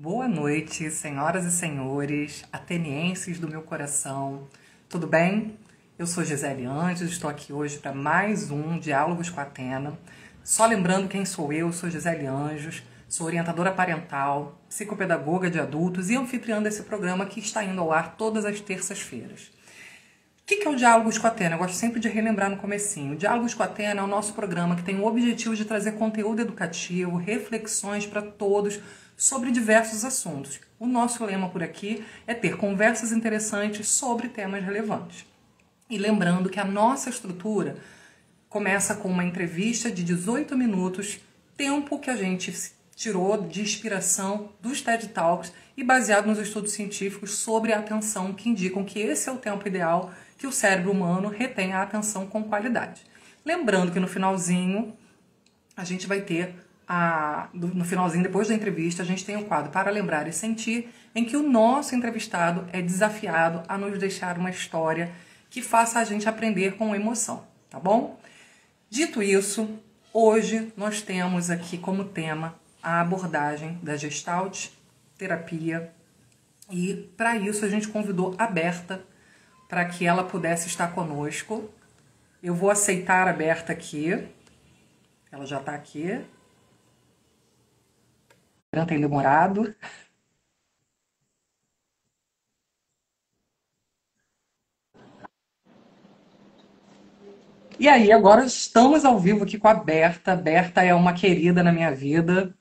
Boa noite, senhoras e senhores, atenienses do meu coração. Tudo bem? Eu sou Gisele Anjos, estou aqui hoje para mais um Diálogos com a Atena. Só lembrando quem sou eu sou Gisele Anjos, sou orientadora parental, psicopedagoga de adultos e anfitriã desse programa que está indo ao ar todas as terças-feiras. O que é o Diálogos com a Atena? Eu gosto sempre de relembrar no comecinho. O Diálogos com a Atena é o nosso programa que tem o objetivo de trazer conteúdo educativo, reflexões para todos sobre diversos assuntos. O nosso lema por aqui é ter conversas interessantes sobre temas relevantes. E lembrando que a nossa estrutura começa com uma entrevista de 18 minutos, tempo que a gente tirou de inspiração dos TED Talks e baseado nos estudos científicos sobre a atenção que indicam que esse é o tempo ideal que o cérebro humano retém a atenção com qualidade. Lembrando que no finalzinho a gente vai ter no finalzinho, depois da entrevista, a gente tem um quadro para lembrar e sentir, em que o nosso entrevistado é desafiado a nos deixar uma história que faça a gente aprender com emoção, tá bom? Dito isso, hoje nós temos aqui como tema a abordagem da Gestalt terapia e para isso a gente convidou a Berta para que ela pudesse estar conosco. Eu vou aceitar a Berta aqui, ela já está aqui. Tem demorado. E aí, agora estamos ao vivo aqui com a Berta. Berta é uma querida na minha vida.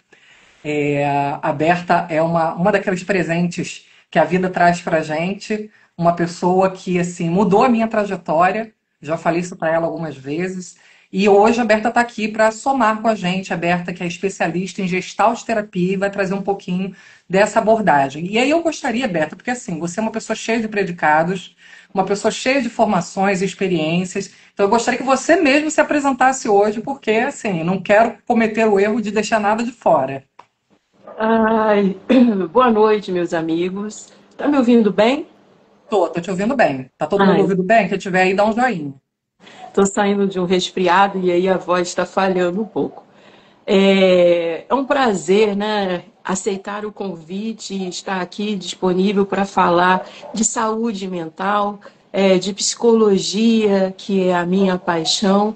A Berta é uma daqueles presentes que a vida traz pra gente. Uma pessoa que, assim, mudou a minha trajetória. Já falei isso para ela algumas vezes. E hoje a Berta está aqui para somar com a gente. A Berta, que é especialista em Gestalt terapia, e vai trazer um pouquinho dessa abordagem. E aí eu gostaria, Berta, porque assim, você é uma pessoa cheia de predicados, uma pessoa cheia de formações e experiências. Então eu gostaria que você mesmo se apresentasse hoje, porque assim, não quero cometer o erro de deixar nada de fora. Ai, boa noite, meus amigos. Tá me ouvindo bem? Tô te ouvindo bem. Tá todo mundo Ai, ouvindo bem? Quem tiver aí, dá um joinha. tô saindo de um resfriado e aí a voz está falhando um pouco. É um prazer, né, aceitar o convite e estar aqui disponível para falar de saúde mental, de psicologia, que é a minha paixão,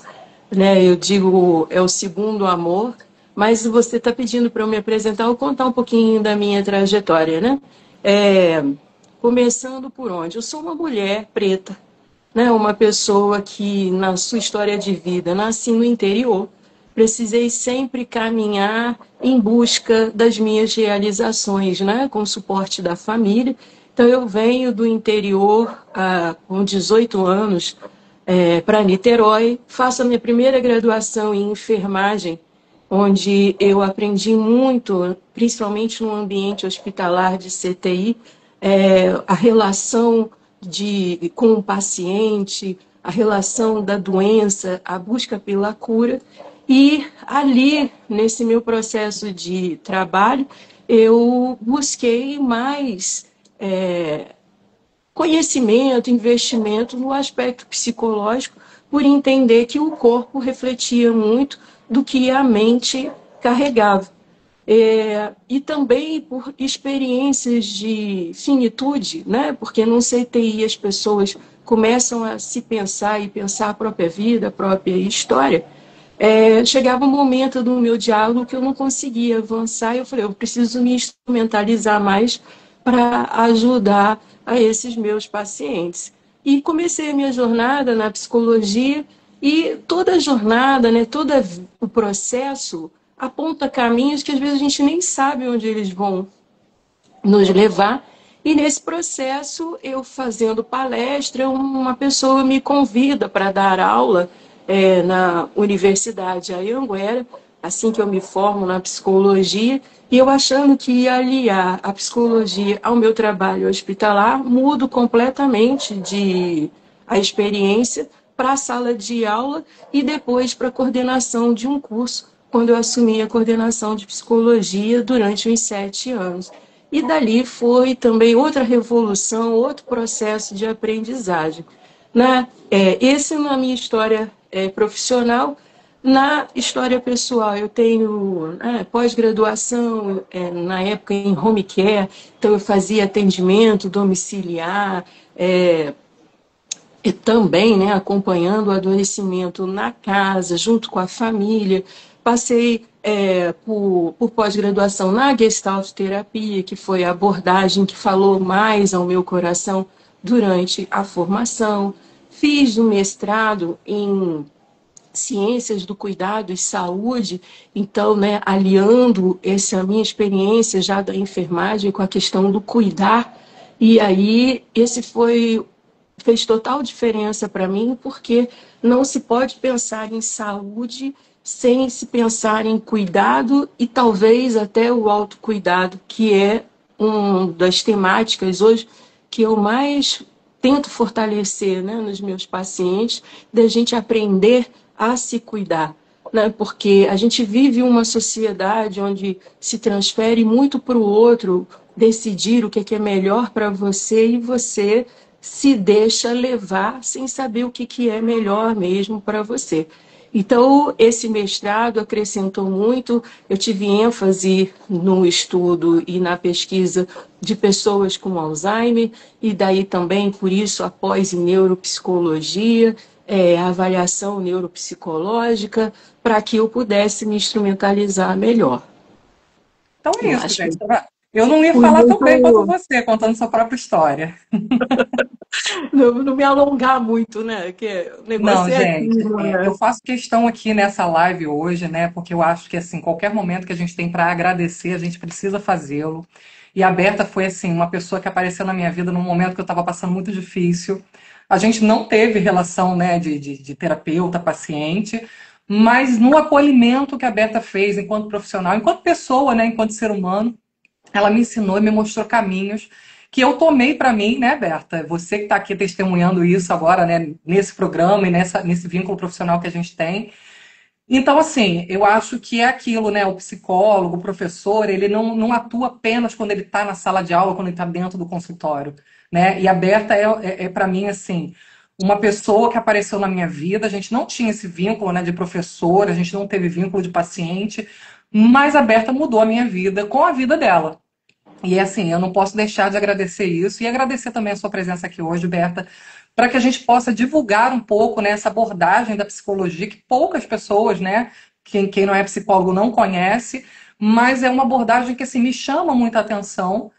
né? Eu digo, é o segundo amor, mas você está pedindo para eu me apresentar, eu contar um pouquinho da minha trajetória, né? É, Começando por onde? Eu sou uma mulher preta, né? Uma pessoa que, na sua história de vida, nasci no interior, precisei sempre caminhar em busca das minhas realizações, né? Com o suporte da família. Então, eu venho do interior com 18 anos para Niterói, faço a minha primeira graduação em enfermagem, onde eu aprendi muito, principalmente no ambiente hospitalar de CTI, a relação com o paciente, a relação da doença, a busca pela cura. E ali, nesse meu processo de trabalho, eu busquei mais conhecimento, investimento no aspecto psicológico, por entender que o corpo refletia muito do que a mente carregava. E também por experiências de finitude, né? Porque no CTI as pessoas começam a se pensar e pensar a própria vida, a própria história. Chegava um momento do meu diálogo que eu não conseguia avançar e eu falei, eu preciso me instrumentalizar mais para ajudar a esses meus pacientes. E comecei a minha jornada na psicologia e toda a jornada, né, todo o processo aponta caminhos que às vezes a gente nem sabe onde eles vão nos levar. E nesse processo, eu fazendo palestra, uma pessoa me convida para dar aula na Universidade Anhanguera, assim que eu me formo na psicologia, e eu achando que ia aliar a psicologia ao meu trabalho hospitalar, mudo completamente a experiência para a sala de aula e depois para a coordenação de um curso, quando eu assumi a coordenação de psicologia durante uns 7 anos. E dali foi também outra revolução, outro processo de aprendizagem. Esse na minha história profissional, Na história pessoal, eu tenho pós-graduação, na época em home care, então eu fazia atendimento domiciliar, e também, né, acompanhando o adoecimento na casa, junto com a família. Passei por pós-graduação na Gestalt terapia, que foi a abordagem que falou mais ao meu coração durante a formação. Fiz um mestrado em ciências do cuidado e saúde, então, né, aliando essa minha experiência já da enfermagem com a questão do cuidar, e aí esse fez total diferença para mim, porque não se pode pensar em saúde sem se pensar em cuidado e talvez até o autocuidado, que é uma das temáticas hoje que eu mais tento fortalecer, né, nos meus pacientes, da gente aprender a se cuidar. Né? Porque a gente vive uma sociedade onde se transfere muito para o outro decidir o que é melhor para você e você se deixa levar sem saber o que é melhor mesmo para você. Então, esse mestrado acrescentou muito. Eu tive ênfase no estudo e na pesquisa de pessoas com Alzheimer, e daí também, por isso, após em neuropsicologia, avaliação neuropsicológica, para que eu pudesse me instrumentalizar melhor. Então é Eu isso, acho que gente. Eu não ia fui falar tão bem quanto muito. você, contando sua própria história. Não me alongar muito, né? Que o Não, negócio é gente, aquilo, eu né? faço questão aqui nessa live hoje, né? Porque eu acho que assim, qualquer momento que a gente tem para agradecer, a gente precisa fazê-lo. E a Berta foi assim, uma pessoa que apareceu na minha vida num momento que eu estava passando muito difícil. A gente não teve relação, né, de terapeuta-paciente, mas no acolhimento que a Berta fez enquanto profissional, enquanto pessoa, né, enquanto ser humano, ela me ensinou e me mostrou caminhos que eu tomei para mim, né, Berta? Você que está aqui testemunhando isso agora, né, nesse programa e nesse vínculo profissional que a gente tem. Então, assim, eu acho que é aquilo, né? O psicólogo, o professor, ele não atua apenas quando ele está na sala de aula, quando ele está dentro do consultório, né? E a Berta para mim, assim, uma pessoa que apareceu na minha vida. A gente não tinha esse vínculo, né, de professor, a gente não teve vínculo de paciente, mas a Berta mudou a minha vida com a vida dela. E assim, eu não posso deixar de agradecer isso e agradecer também a sua presença aqui hoje, Berta, para que a gente possa divulgar um pouco, né, essa abordagem da psicologia que poucas pessoas, né, quem não é psicólogo não conhece, mas é uma abordagem que assim, me chama muita atenção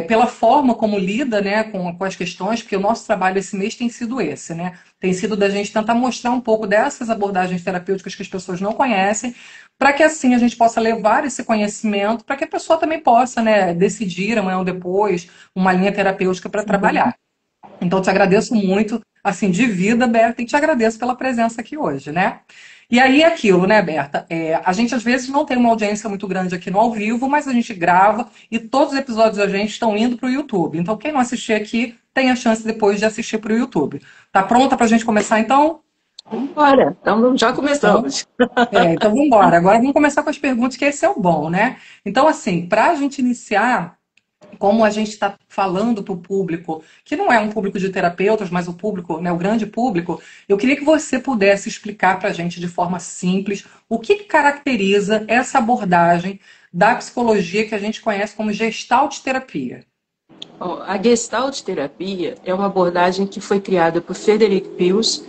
pela forma como lida, né, com as questões, porque o nosso trabalho esse mês tem sido esse, né? Tem sido da gente tentar mostrar um pouco dessas abordagens terapêuticas que as pessoas não conhecem, para que assim a gente possa levar esse conhecimento para que a pessoa também possa, né, decidir amanhã ou depois uma linha terapêutica para trabalhar. Então, te agradeço muito, assim, de vida, Berta, e te agradeço pela presença aqui hoje, né? E aí é aquilo, né, Berta? A gente às vezes não tem uma audiência muito grande aqui no ao vivo, mas a gente grava e todos os episódios da gente estão indo para o YouTube. Então, quem não assistir aqui tem a chance depois de assistir para o YouTube. Tá pronta para a gente começar, então? Bora, então já Então, começamos. então vamos embora. Agora vamos começar com as perguntas, que esse é o bom, né? Então, assim, para a gente iniciar, como a gente está falando para o público, que não é um público de terapeutas, mas o público, né, o grande público, eu queria que você pudesse explicar para a gente de forma simples o que caracteriza essa abordagem da psicologia que a gente conhece como Gestalt terapia. Bom, a Gestalt terapia é uma abordagem que foi criada por Frederick Pils.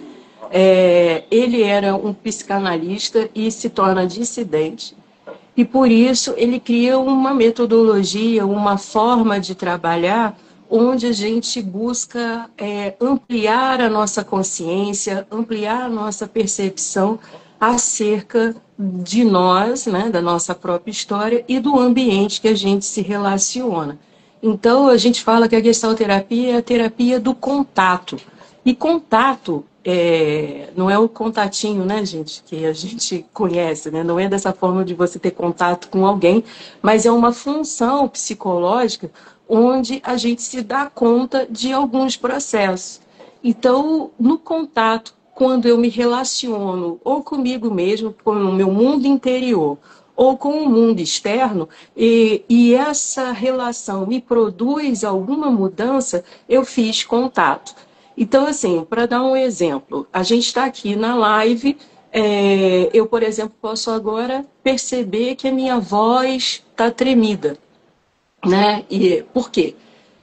Ele era um psicanalista e se torna dissidente. E por isso ele cria uma metodologia, uma forma de trabalhar onde a gente busca ampliar a nossa consciência, ampliar a nossa percepção acerca de nós, né, da nossa própria história e do ambiente que a gente se relaciona. Então, a gente fala que a gestalterapia é a terapia do contato. E contato não é o contatinho, né, gente, que a gente conhece, né? Não é dessa forma de você ter contato com alguém, mas é uma função psicológica onde a gente se dá conta de alguns processos. Então, no contato, quando eu me relaciono ou comigo mesmo, com o meu mundo interior, ou com o mundo externo, e essa relação me produz alguma mudança, eu fiz contato. Então, assim, para dar um exemplo, a gente está aqui na live, Eu, por exemplo, posso agora perceber que a minha voz está tremida, né? E por quê?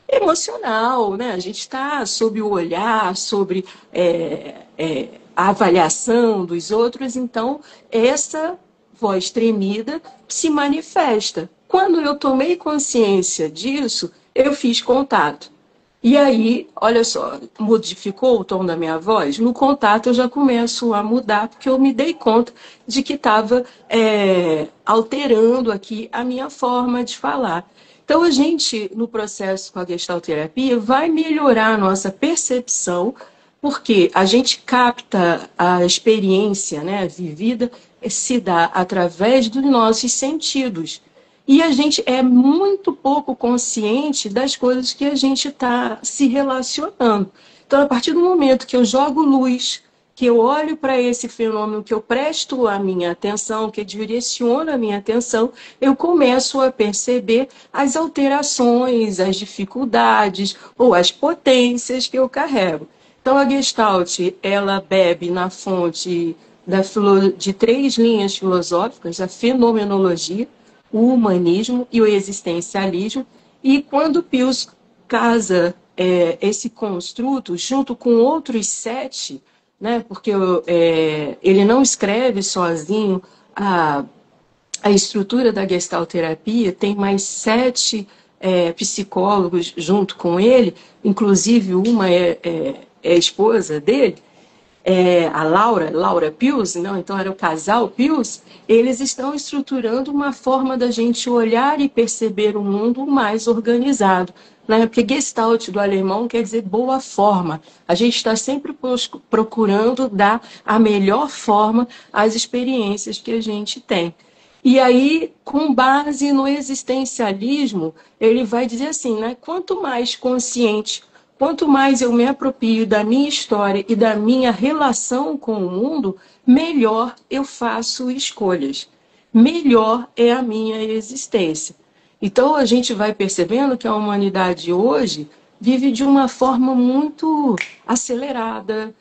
Emocional, né? A gente está sob o olhar, sobre a avaliação dos outros, então essa voz tremida se manifesta. Quando eu tomei consciência disso, eu fiz contato. E aí, olha só, modificou o tom da minha voz? No contato eu já começo a mudar, porque eu me dei conta de que estava alterando aqui a minha forma de falar. Então, a gente, no processo com a gestalterapia, vai melhorar a nossa percepção, porque a gente capta a experiência, né, vivida, se dá através dos nossos sentidos. E a gente é muito pouco consciente das coisas que a gente está se relacionando. Então, a partir do momento que eu jogo luz, que eu olho para esse fenômeno, que eu presto a minha atenção, que eu direciono a minha atenção, eu começo a perceber as alterações, as dificuldades ou as potências que eu carrego. Então, a Gestalt, ela bebe na fonte de três linhas filosóficas, a fenomenologia, o humanismo e o existencialismo, e quando Pius casa esse construto junto com outros sete, né, porque ele não escreve sozinho a estrutura da gestalterapia, tem mais sete psicólogos junto com ele, inclusive uma é a esposa dele, a Laura Pius, não, então era o casal Pius, eles estão estruturando uma forma da gente olhar e perceber o mundo mais organizado. Né? Porque Gestalt do alemão quer dizer boa forma. A gente está sempre procurando dar a melhor forma às experiências que a gente tem. E aí, com base no existencialismo, ele vai dizer assim, né? Quanto mais consciente, quanto mais eu me aproprio da minha história e da minha relação com o mundo, melhor eu faço escolhas. Melhor é a minha existência. Então, a gente vai percebendo que a humanidade hoje vive de uma forma muito acelerada,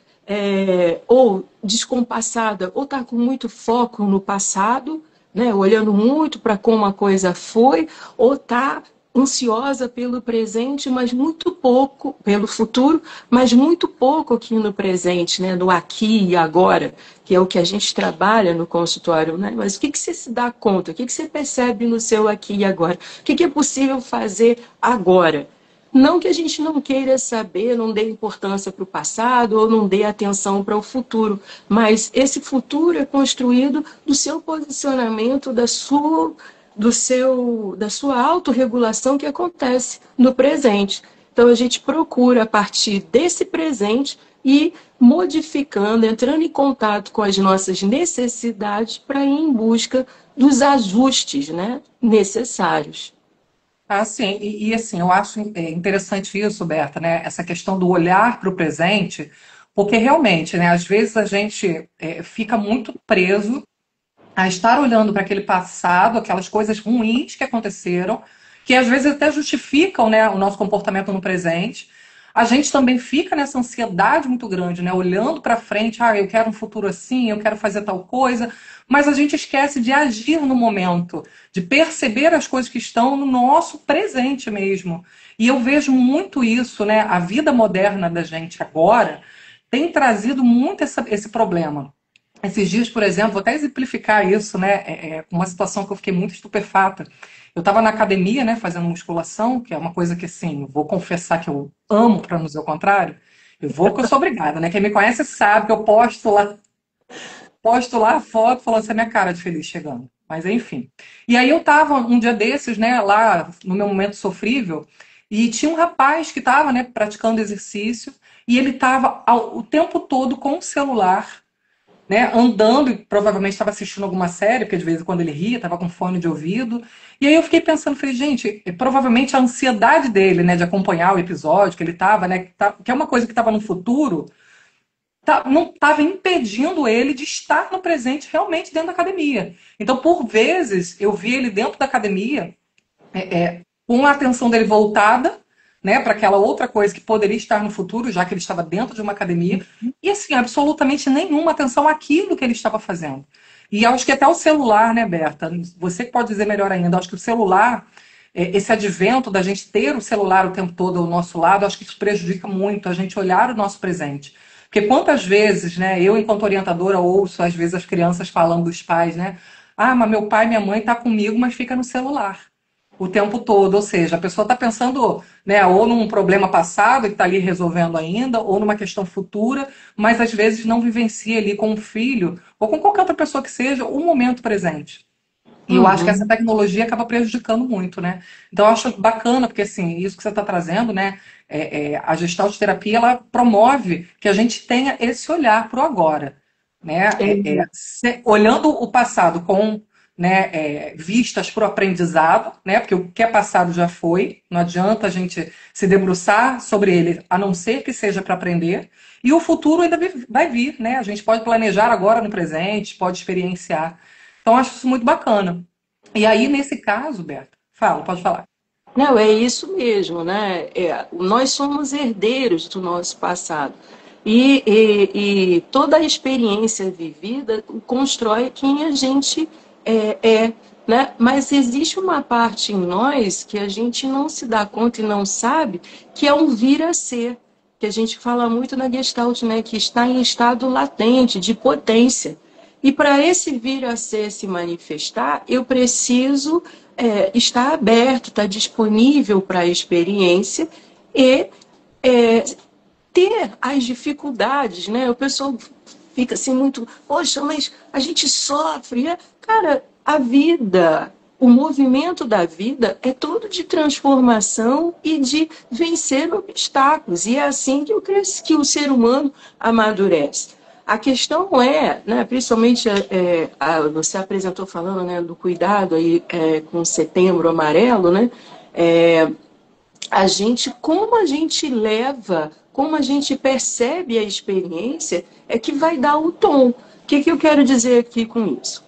ou descompassada, ou está com muito foco no passado, né, olhando muito para como a coisa foi, ou está ansiosa pelo presente, mas muito pouco pelo futuro, mas muito pouco aqui no presente, né, no aqui e agora, que é o que a gente trabalha no consultório, né? Mas o que você se dá conta? O que você percebe no seu aqui e agora? O que é possível fazer agora? Não que a gente não queira saber, não dê importância para o passado ou não dê atenção para o futuro, mas esse futuro é construído do seu posicionamento, da sua autorregulação que acontece no presente. Então a gente procura, a partir desse presente, ir modificando, entrando em contato com as nossas necessidades para ir em busca dos ajustes, né, necessários. Ah, sim, assim, eu acho interessante isso, Berta, né? Essa questão do olhar para o presente, porque realmente, né, às vezes a gente fica muito preso a estar olhando para aquele passado, aquelas coisas ruins que aconteceram, que às vezes até justificam, né, o nosso comportamento no presente. A gente também fica nessa ansiedade muito grande, né, olhando para frente, eu quero um futuro assim, eu quero fazer tal coisa, mas a gente esquece de agir no momento, de perceber as coisas que estão no nosso presente mesmo. E eu vejo muito isso, né, a vida moderna da gente agora tem trazido muito esse problema. Esses dias, por exemplo, vou até exemplificar isso, né? Uma situação que eu fiquei muito estupefata. Eu estava na academia, né, fazendo musculação, que é uma coisa que, assim, vou confessar que eu amo, para não dizer o contrário. Eu vou porque eu sou obrigada, né? Quem me conhece sabe que eu posto lá a foto falando assim, a minha cara de feliz chegando. Mas enfim. E aí eu tava um dia desses, né, lá no meu momento sofrível, e tinha um rapaz que estava, né, praticando exercício, e ele estava o tempo todo com o celular, né, andando e provavelmente estava assistindo alguma série, porque de vez em quando ele ria, estava com fone de ouvido. E aí eu fiquei pensando, falei, gente, provavelmente a ansiedade dele, né, de acompanhar o episódio que ele estava, né, que é uma coisa que estava no futuro, não estava impedindo ele de estar no presente realmente dentro da academia. Então, por vezes, eu vi ele dentro da academia, com a atenção dele voltada, né, para aquela outra coisa que poderia estar no futuro, já que ele estava dentro de uma academia, e assim, absolutamente nenhuma atenção àquilo que ele estava fazendo. E acho que até o celular, né, Berta? Você que pode dizer melhor ainda, acho que o celular, esse advento da gente ter o celular o tempo todo ao nosso lado, acho que isso prejudica muito a gente olhar o nosso presente. Porque quantas vezes, né, eu, enquanto orientadora, ouço às vezes as crianças falando dos pais, né? Ah, mas meu pai e minha mãe tá comigo, mas fica no celular o tempo todo. Ou seja, a pessoa está pensando, né, ou num problema passado que está ali resolvendo ainda, ou numa questão futura, mas às vezes não vivencia ali com o filho, ou com qualquer outra pessoa que seja, o momento presente. E eu acho que essa tecnologia acaba prejudicando muito, né? Então eu acho bacana, porque assim, isso que você está trazendo, né? A gestalt terapia, ela promove que a gente tenha esse olhar para o agora, né? Olhando o passado com, né, vistas para o aprendizado, né? Porque o que é passado já foi, não adianta a gente se debruçar sobre ele, a não ser que seja para aprender. E o futuro ainda vai vir, né? A gente pode planejar agora no presente, pode experienciar. Então, eu acho isso muito bacana. E aí, nesse caso, Berta, fala, pode falar. Não, é isso mesmo, né? Nós somos herdeiros do nosso passado. E toda a experiência vivida constrói quem a gente né? Mas existe uma parte em nós que a gente não se dá conta e não sabe, que é um vir a ser, que a gente fala muito na Gestalt, né? Que está em estado latente, de potência. E para esse vir a ser se manifestar, eu preciso estar aberto, estar disponível para a experiência e é, ter as dificuldades, né? O pessoal fica assim muito, poxa, mas a gente sofre, né? Cara, a vida, o movimento da vida é todo de transformação e de vencer obstáculos. E é assim que que o ser humano amadurece. A questão é, né, principalmente você apresentou falando, né, do cuidado aí com o Setembro Amarelo, né? É, como a gente leva, como a gente percebe a experiência, é que vai dar o tom. O que eu quero dizer aqui com isso?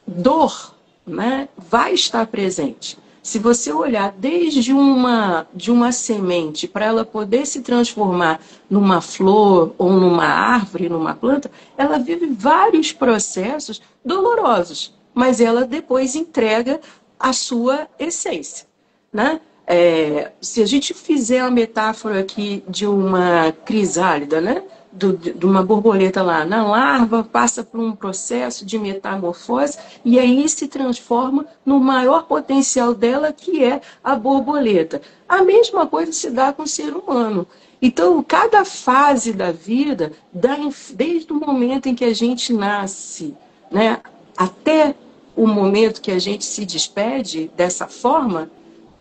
Dor, né, vai estar presente. Se você olhar desde de uma semente para ela poder se transformar numa flor ou numa árvore, numa planta, ela vive vários processos dolorosos, mas ela depois entrega a sua essência, né? Se a gente fizer a metáfora aqui de uma crisálida, né? De uma borboleta lá na larva, passa por um processo de metamorfose e aí se transforma no maior potencial dela, que é a borboleta. A mesma coisa se dá com o ser humano. Então, cada fase da vida, desde o momento em que a gente nasce, né, até o momento que a gente se despede dessa forma,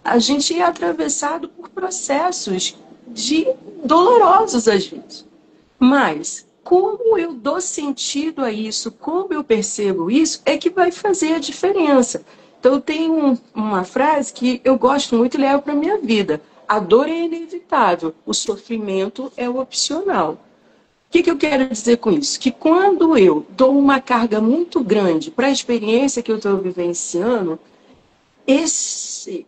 a gente é atravessado por processos dolorosos às vezes. Mas como eu dou sentido a isso, como eu percebo isso, é que vai fazer a diferença. Então, eu tenho uma frase que eu gosto muito e levo para a minha vida. A dor é inevitável, o sofrimento é opcional. O que eu quero dizer com isso? Que quando eu dou uma carga muito grande para a experiência que eu estou vivenciando, esse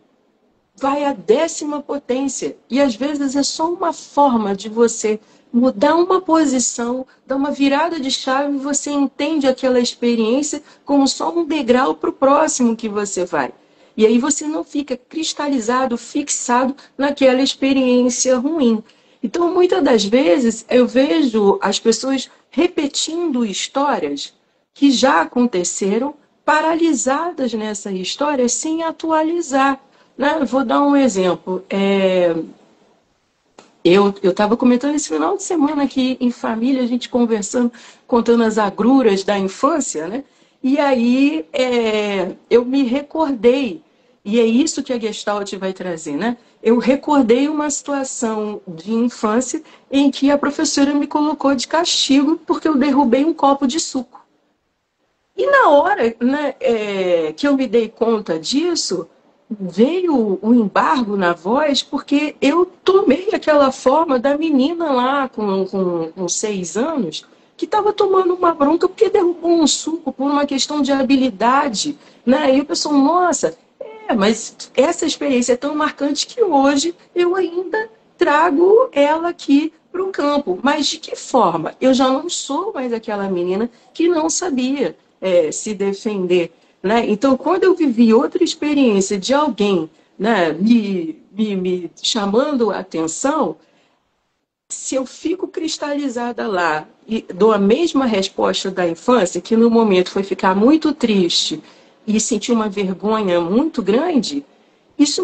vai à 10ª potência. E às vezes é só uma forma de você mudar uma posição, dar uma virada de chave, e você entende aquela experiência como só um degrau para o próximo que você vai. E aí você não fica cristalizado, fixado naquela experiência ruim. Então, muitas das vezes, eu vejo as pessoas repetindo histórias que já aconteceram, paralisadas nessa história, sem atualizar. Né? Eu vou dar um exemplo. Eu estava comentando esse final de semana aqui em família, a gente conversando, contando as agruras da infância, né? E aí eu me recordei, e é isso que a Gestalt vai trazer, né? Eu recordei uma situação de infância em que a professora me colocou de castigo porque eu derrubei um copo de suco. E na hora, né, que eu me dei conta disso, veio um embargo na voz, porque eu tomei aquela forma da menina lá com 6 anos, que estava tomando uma bronca porque derrubou um suco por uma questão de habilidade. Né? E o pessoal, nossa, mas essa experiência é tão marcante que hoje eu ainda trago ela aqui para o campo. Mas de que forma? Eu já não sou mais aquela menina que não sabia se defender, né? Então, quando eu vivi outra experiência de alguém, né, me chamando a atenção, se eu fico cristalizada lá e dou a mesma resposta da infância, que no momento foi ficar muito triste e sentir uma vergonha muito grande, isso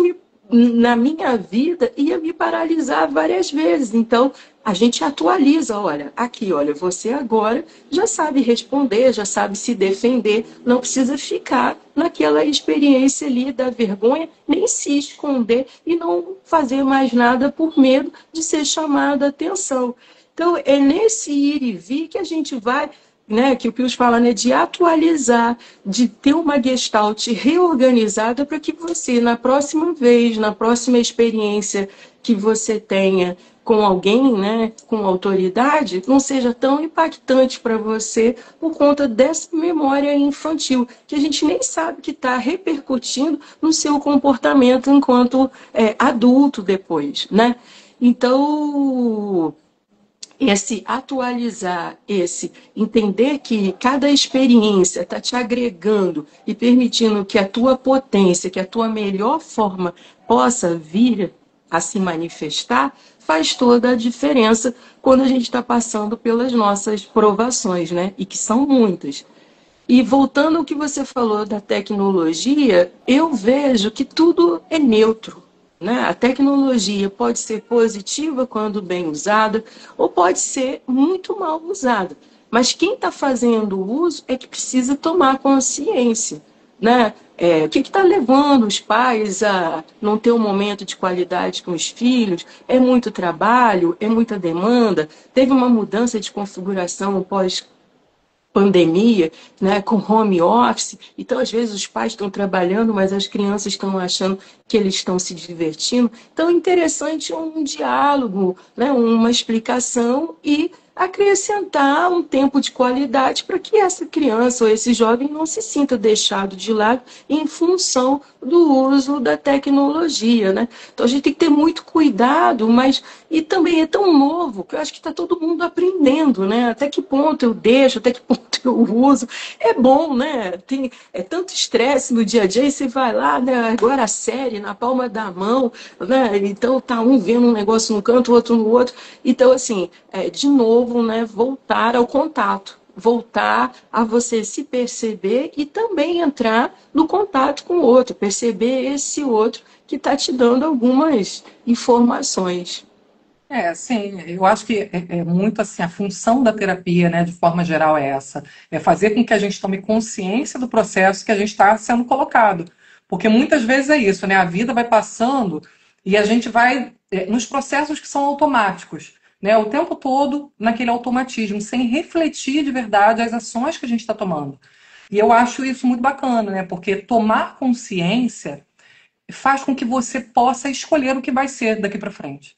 na minha vida ia me paralisar várias vezes. Então, a gente atualiza, olha, aqui, olha, você agora já sabe responder, já sabe se defender, não precisa ficar naquela experiência ali da vergonha, nem se esconder e não fazer mais nada por medo de ser chamada a atenção. Então, é nesse ir e vir que a gente vai, né, que o Pius fala, né, de atualizar, de ter uma gestalt reorganizada para que você, na próxima vez, na próxima experiência que você tenha com alguém, né, com autoridade, não seja tão impactante para você por conta dessa memória infantil, que a gente nem sabe que está repercutindo no seu comportamento enquanto adulto depois, né? Então, esse atualizar, esse entender que cada experiência está te agregando e permitindo que a tua potência, que a tua melhor forma possa vir a se manifestar, faz toda a diferença quando a gente está passando pelas nossas provações, né? E que são muitas. E voltando ao que você falou da tecnologia, eu vejo que tudo é neutro, né? A tecnologia pode ser positiva quando bem usada, ou pode ser muito mal usada. Mas quem está fazendo o uso é que precisa tomar consciência, né? O que está levando os pais a não ter um momento de qualidade com os filhos? É muito trabalho? É muita demanda? Teve uma mudança de configuração pós pandemia, né, com home office, então às vezes os pais estão trabalhando, mas as crianças estão achando que eles estão se divertindo. Então é interessante um diálogo, né, uma explicação e acrescentar um tempo de qualidade para que essa criança ou esse jovem não se sinta deixado de lado em função do uso da tecnologia, né? Então a gente tem que ter muito cuidado, mas e também é tão novo que eu acho que está todo mundo aprendendo, né? Até que ponto eu deixo, até que ponto eu uso. É bom, né? Tem tanto estresse no dia a dia e você vai lá, né? Agora a série na palma da mão, né? Então tá um vendo um negócio num canto, o outro no outro. Então, assim, de novo, né? Voltar ao contato. Voltar a você se perceber e também entrar no contato com o outro, perceber esse outro que está te dando algumas informações. Sim, eu acho que é muito assim, a função da terapia, né, de forma geral é essa, é fazer com que a gente tome consciência do processo que a gente está sendo colocado, porque muitas vezes é isso, né, a vida vai passando e a gente vai nos processos que são automáticos, né, o tempo todo naquele automatismo, sem refletir de verdade as ações que a gente está tomando. E eu acho isso muito bacana, né, porque tomar consciência faz com que você possa escolher o que vai ser daqui para frente.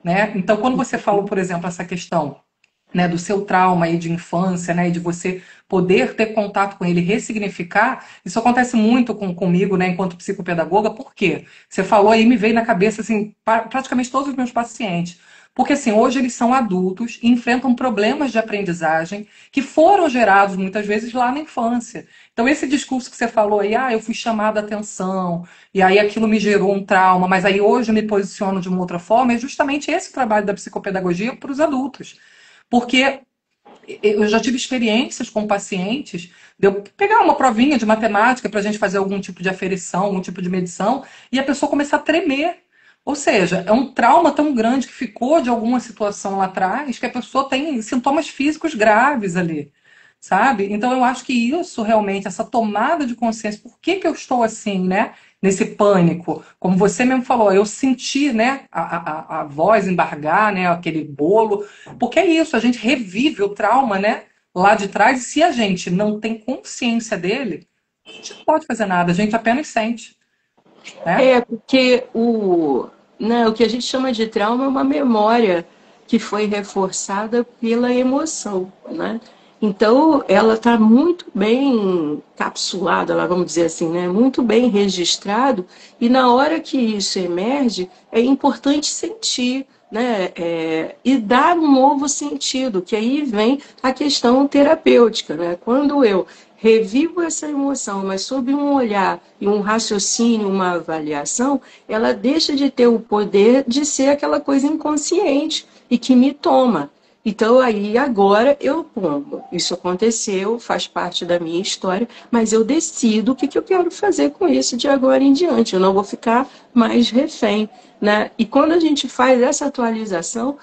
Né? Então, quando você falou, por exemplo, essa questão, né, do seu trauma aí de infância, né, e de você poder ter contato com ele, ressignificar, isso acontece muito comigo, né, enquanto psicopedagoga. Por quê? Você falou aí, me veio na cabeça assim, praticamente todos os meus pacientes. Porque assim, hoje eles são adultos e enfrentam problemas de aprendizagem que foram gerados muitas vezes lá na infância. Então, esse discurso que você falou aí, eu fui chamada a atenção, e aí aquilo me gerou um trauma, mas aí hoje eu me posiciono de uma outra forma, é justamente esse o trabalho da psicopedagogia para os adultos. Porque eu já tive experiências com pacientes de eu pegar uma provinha de matemática para a gente fazer algum tipo de aferição, algum tipo de medição, e a pessoa começar a tremer. Ou seja, é um trauma tão grande que ficou de alguma situação lá atrás que a pessoa tem sintomas físicos graves ali, sabe? Então eu acho que isso realmente, essa tomada de consciência, por que que eu estou assim, né? Nesse pânico, como você mesmo falou, eu senti, né, a voz embargar, né, aquele bolo, porque é isso, a gente revive o trauma, né, lá de trás, e se a gente não tem consciência dele, a gente não pode fazer nada, a gente apenas sente, né? Porque o que a gente chama de trauma é uma memória que foi reforçada pela emoção, né? Então, ela está muito bem capsulada, lá, vamos dizer assim, né? Muito bem registrado, e na hora que isso emerge, é importante sentir, né? E dar um novo sentido, que aí vem a questão terapêutica, né? Quando eu revivo essa emoção, mas sob um olhar e um raciocínio, uma avaliação, ela deixa de ter o poder de ser aquela coisa inconsciente e que me toma. Então, aí, agora, isso aconteceu, faz parte da minha história, mas eu decido o que, que eu quero fazer com isso de agora em diante. Eu não vou ficar mais refém, né? E quando a gente faz essa atualização,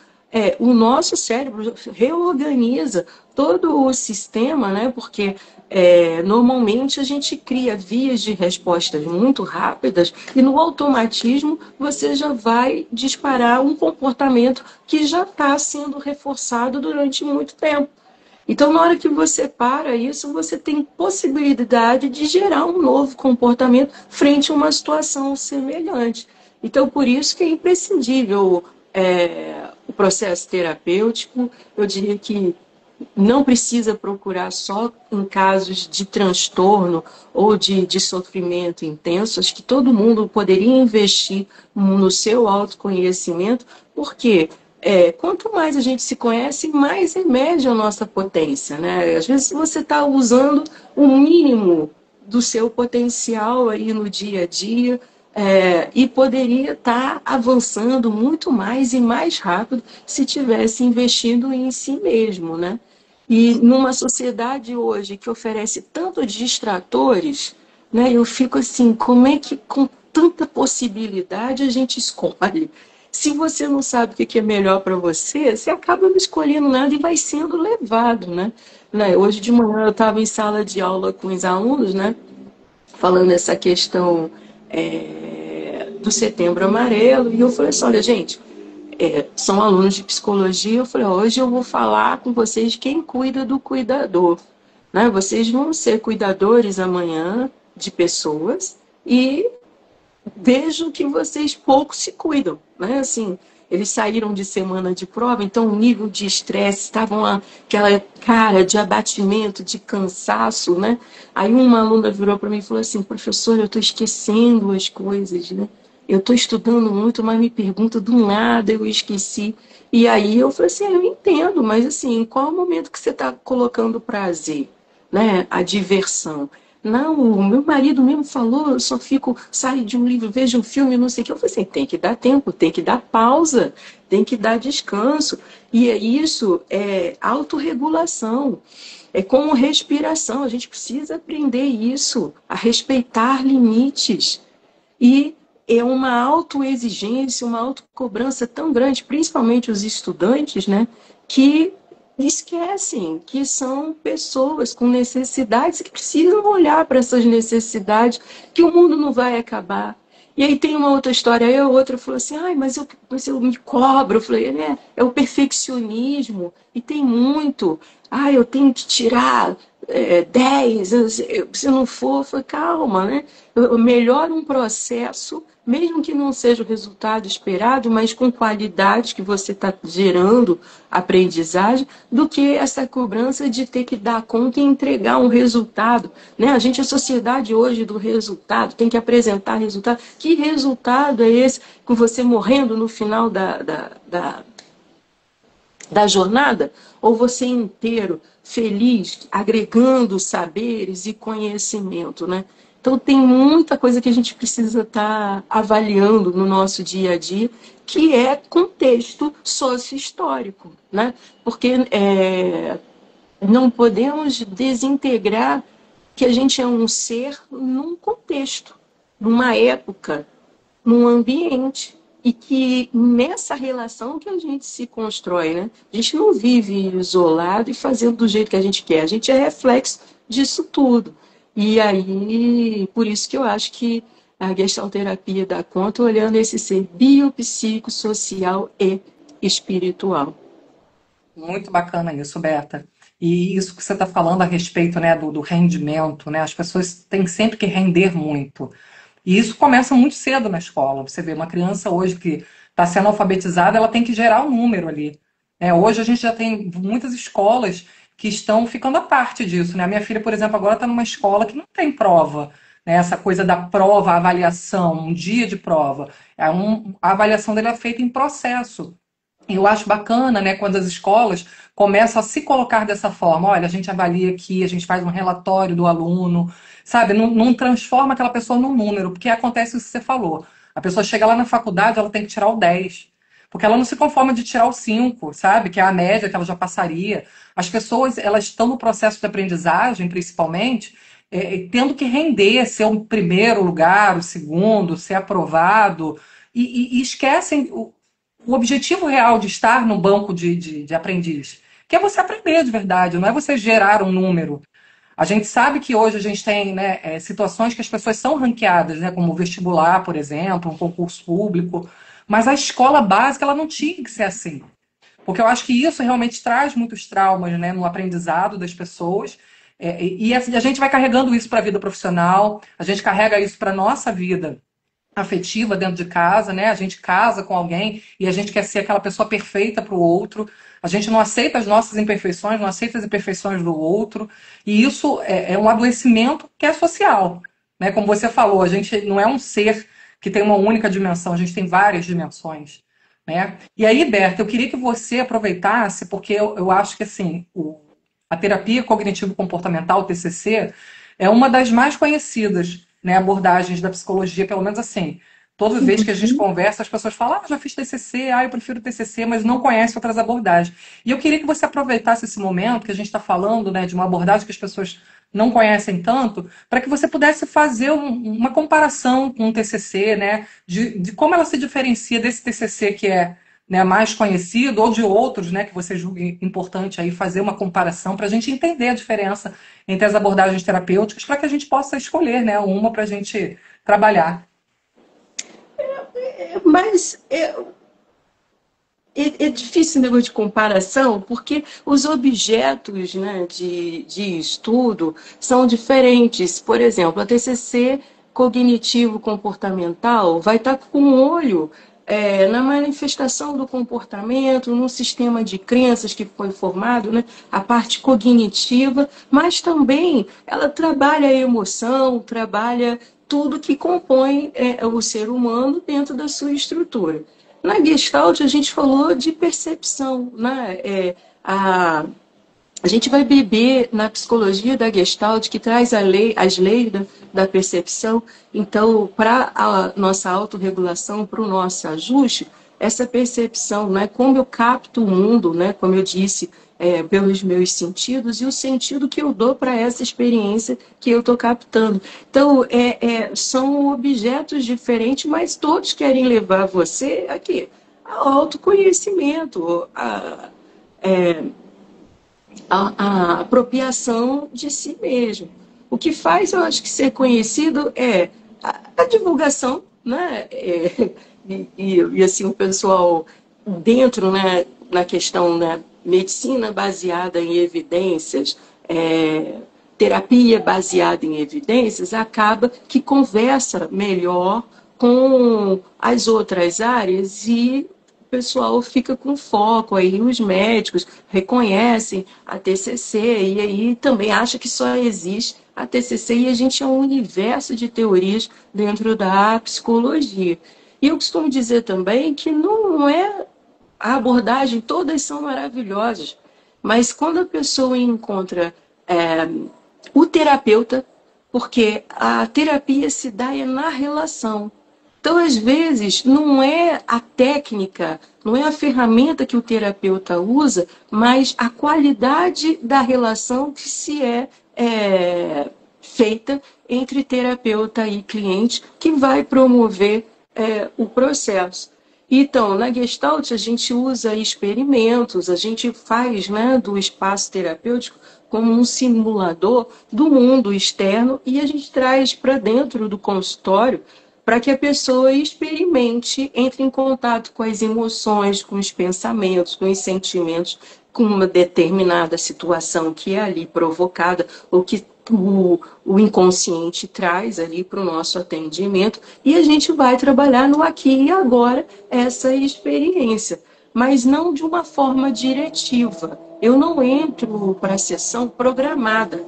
o nosso cérebro reorganiza todo o sistema, né? Porque normalmente a gente cria vias de respostas muito rápidas e no automatismo você já vai disparar um comportamento que já está sendo reforçado durante muito tempo. Então, na hora que você para isso, você tem possibilidade de gerar um novo comportamento frente a uma situação semelhante. Então, por isso que é imprescindível o processo terapêutico. Eu diria que não precisa procurar só em casos de transtorno ou de sofrimento intenso. Acho que todo mundo poderia investir no seu autoconhecimento, porque quanto mais a gente se conhece, mais emerge a nossa potência, né? Às vezes você está usando o mínimo do seu potencial aí no dia a dia, e poderia estar avançando muito mais e mais rápido se tivesse investindo em si mesmo, né? E numa sociedade hoje que oferece tanto distratores, né, eu fico assim, como é que com tanta possibilidade a gente escolhe? Se você não sabe o que é melhor para você, você acaba não escolhendo nada e vai sendo levado, né? Hoje de manhã eu estava em sala de aula com os alunos, né, falando essa questão do Setembro Amarelo, e eu falei assim, olha, gente, são alunos de psicologia, eu falei, hoje eu vou falar com vocês quem cuida do cuidador. Né? Vocês vão ser cuidadores amanhã de pessoas e vejam que vocês pouco se cuidam. Né? Assim, eles saíram de semana de prova, então o nível de estresse, estavam aquela cara de abatimento, de cansaço. Né? Aí uma aluna virou para mim e falou assim, professor, eu estou esquecendo as coisas, né? Eu estou estudando muito, mas me pergunta do nada, eu esqueci. E aí eu falei assim, eu entendo, mas assim, qual é o momento que você está colocando prazer, né? A diversão. Não, o meu marido mesmo falou, eu só fico, saio de um livro, vejo um filme, não sei o que. Eu falei assim, tem que dar tempo, tem que dar pausa, tem que dar descanso. E isso é autorregulação, é como respiração. A gente precisa aprender isso, a respeitar limites. E é uma autoexigência, uma autocobrança tão grande, principalmente os estudantes, né, que esquecem que são pessoas com necessidades que precisam olhar para essas necessidades, que o mundo não vai acabar. E aí tem uma outra história, aí a outra falou assim, ai, mas eu me cobro. Eu falei, é o perfeccionismo, e tem muito. Ah, eu tenho que tirar 10, se não for, foi calma, né? Melhora um processo, mesmo que não seja o resultado esperado, mas com qualidade que você está gerando aprendizagem, do que essa cobrança de ter que dar conta e entregar um resultado. Né? A gente, a sociedade hoje do resultado, tem que apresentar resultado. Que resultado é esse com você morrendo no final da jornada, ou você inteiro, feliz, agregando saberes e conhecimento, né? Então tem muita coisa que a gente precisa estar avaliando no nosso dia a dia, que é contexto sócio-histórico, né? Porque não podemos desintegrar que a gente é um ser num contexto, numa época, num ambiente. E que nessa relação que a gente se constrói, né? A gente não vive isolado e fazendo do jeito que a gente quer. A gente é reflexo disso tudo. E aí, por isso que eu acho que a gestalterapia dá conta olhando esse ser biopsicossocial e espiritual. Muito bacana isso, Beta. E isso que você está falando a respeito, né, do rendimento, né? As pessoas têm sempre que render muito. E isso começa muito cedo na escola. Você vê uma criança hoje que está sendo alfabetizada, ela tem que gerar um número ali. Hoje a gente já tem muitas escolas que estão ficando à parte disso, né? A minha filha, por exemplo, agora está numa escola que não tem prova, né? Essa coisa da prova, a avaliação, um dia de prova. A avaliação dele é feita em processo. Eu acho bacana, né, quando as escolas começam a se colocar dessa forma. Olha, a gente avalia aqui, a gente faz um relatório do aluno, sabe? Não transforma aquela pessoa num número, porque acontece o que você falou. A pessoa chega lá na faculdade, ela tem que tirar o 10, porque ela não se conforma de tirar o 5, sabe? Que é a média que ela já passaria. As pessoas, elas estão no processo de aprendizagem, principalmente, tendo que render, ser o primeiro lugar, o segundo, ser aprovado, e esquecem o objetivo real de estar no banco de aprendiz, que é você aprender de verdade, não é você gerar um número. A gente sabe que hoje a gente tem, né, situações que as pessoas são ranqueadas, né, como o vestibular, por exemplo, um concurso público, mas a escola básica ela não tinha que ser assim. Porque eu acho que isso realmente traz muitos traumas, né, no aprendizado das pessoas. E a gente vai carregando isso para a vida profissional, a gente carrega isso para a nossa vida afetiva dentro de casa, né? A gente casa com alguém e a gente quer ser aquela pessoa perfeita para o outro. A gente não aceita as nossas imperfeições, não aceita as imperfeições do outro. E isso é um adoecimento que é social, né? Como você falou, a gente não é um ser que tem uma única dimensão, a gente tem várias dimensões, né? E aí, Berta, eu queria que você aproveitasse, porque eu acho que assim, a terapia cognitivo-comportamental, TCC, é uma das mais conhecidas, né, abordagens da psicologia, pelo menos assim. Toda vez que a gente conversa, as pessoas falam, já fiz TCC, eu prefiro TCC, mas não conhecem outras abordagens. E eu queria que você aproveitasse esse momento que a gente está falando, né, de uma abordagem que as pessoas não conhecem tanto, para que você pudesse fazer uma comparação com o TCC, né, de como ela se diferencia desse TCC que é, né, mais conhecido, ou de outros, né, que você julgue importante aí fazer uma comparação para a gente entender a diferença entre as abordagens terapêuticas, para que a gente possa escolher, né, uma para a gente trabalhar. Mas é difícil o negócio de comparação, porque os objetos, né, de estudo são diferentes. Por exemplo, a TCC cognitivo-comportamental vai estar com um olho na manifestação do comportamento, num sistema de crenças que foi formado, né, a parte cognitiva, mas também ela trabalha a emoção, trabalha tudo que compõe o ser humano dentro da sua estrutura. Na Gestalt, a gente falou de percepção, né? A gente vai beber na psicologia da Gestalt, que traz as leis da percepção. Então, para a nossa autorregulação, para o nosso ajuste, essa percepção, né? Como eu capto o mundo, né? Como eu disse, pelos meus sentidos, e o sentido que eu dou para essa experiência que eu estou captando. Então, são objetos diferentes, mas todos querem levar você aqui ao autoconhecimento, a apropriação de si mesmo. O que faz, eu acho que ser conhecido é a divulgação, né? E assim, o pessoal dentro, né, na questão da medicina baseada em evidências, terapia baseada em evidências, acaba que conversa melhor com as outras áreas e o pessoal fica com foco, aí os médicos reconhecem a TCC e aí também acha que só existe a TCC e a gente é um universo de teorias dentro da psicologia. E eu costumo dizer também que não é a abordagem, todas são maravilhosas, mas quando a pessoa encontra o terapeuta, porque a terapia se dá na relação. Então, às vezes, não é a técnica, não é a ferramenta que o terapeuta usa, mas a qualidade da relação que se feita entre terapeuta e cliente, que vai promover o processo. Então, na Gestalt, a gente usa experimentos, a gente faz, né, do espaço terapêutico como um simulador do mundo externo e a gente traz para dentro do consultório para que a pessoa experimente, entre em contato com as emoções, com os pensamentos, com os sentimentos, com uma determinada situação que é ali provocada ou que o inconsciente traz ali para o nosso atendimento e a gente vai trabalhar no aqui e agora essa experiência, mas não de uma forma diretiva. Eu não entro para a sessão programada.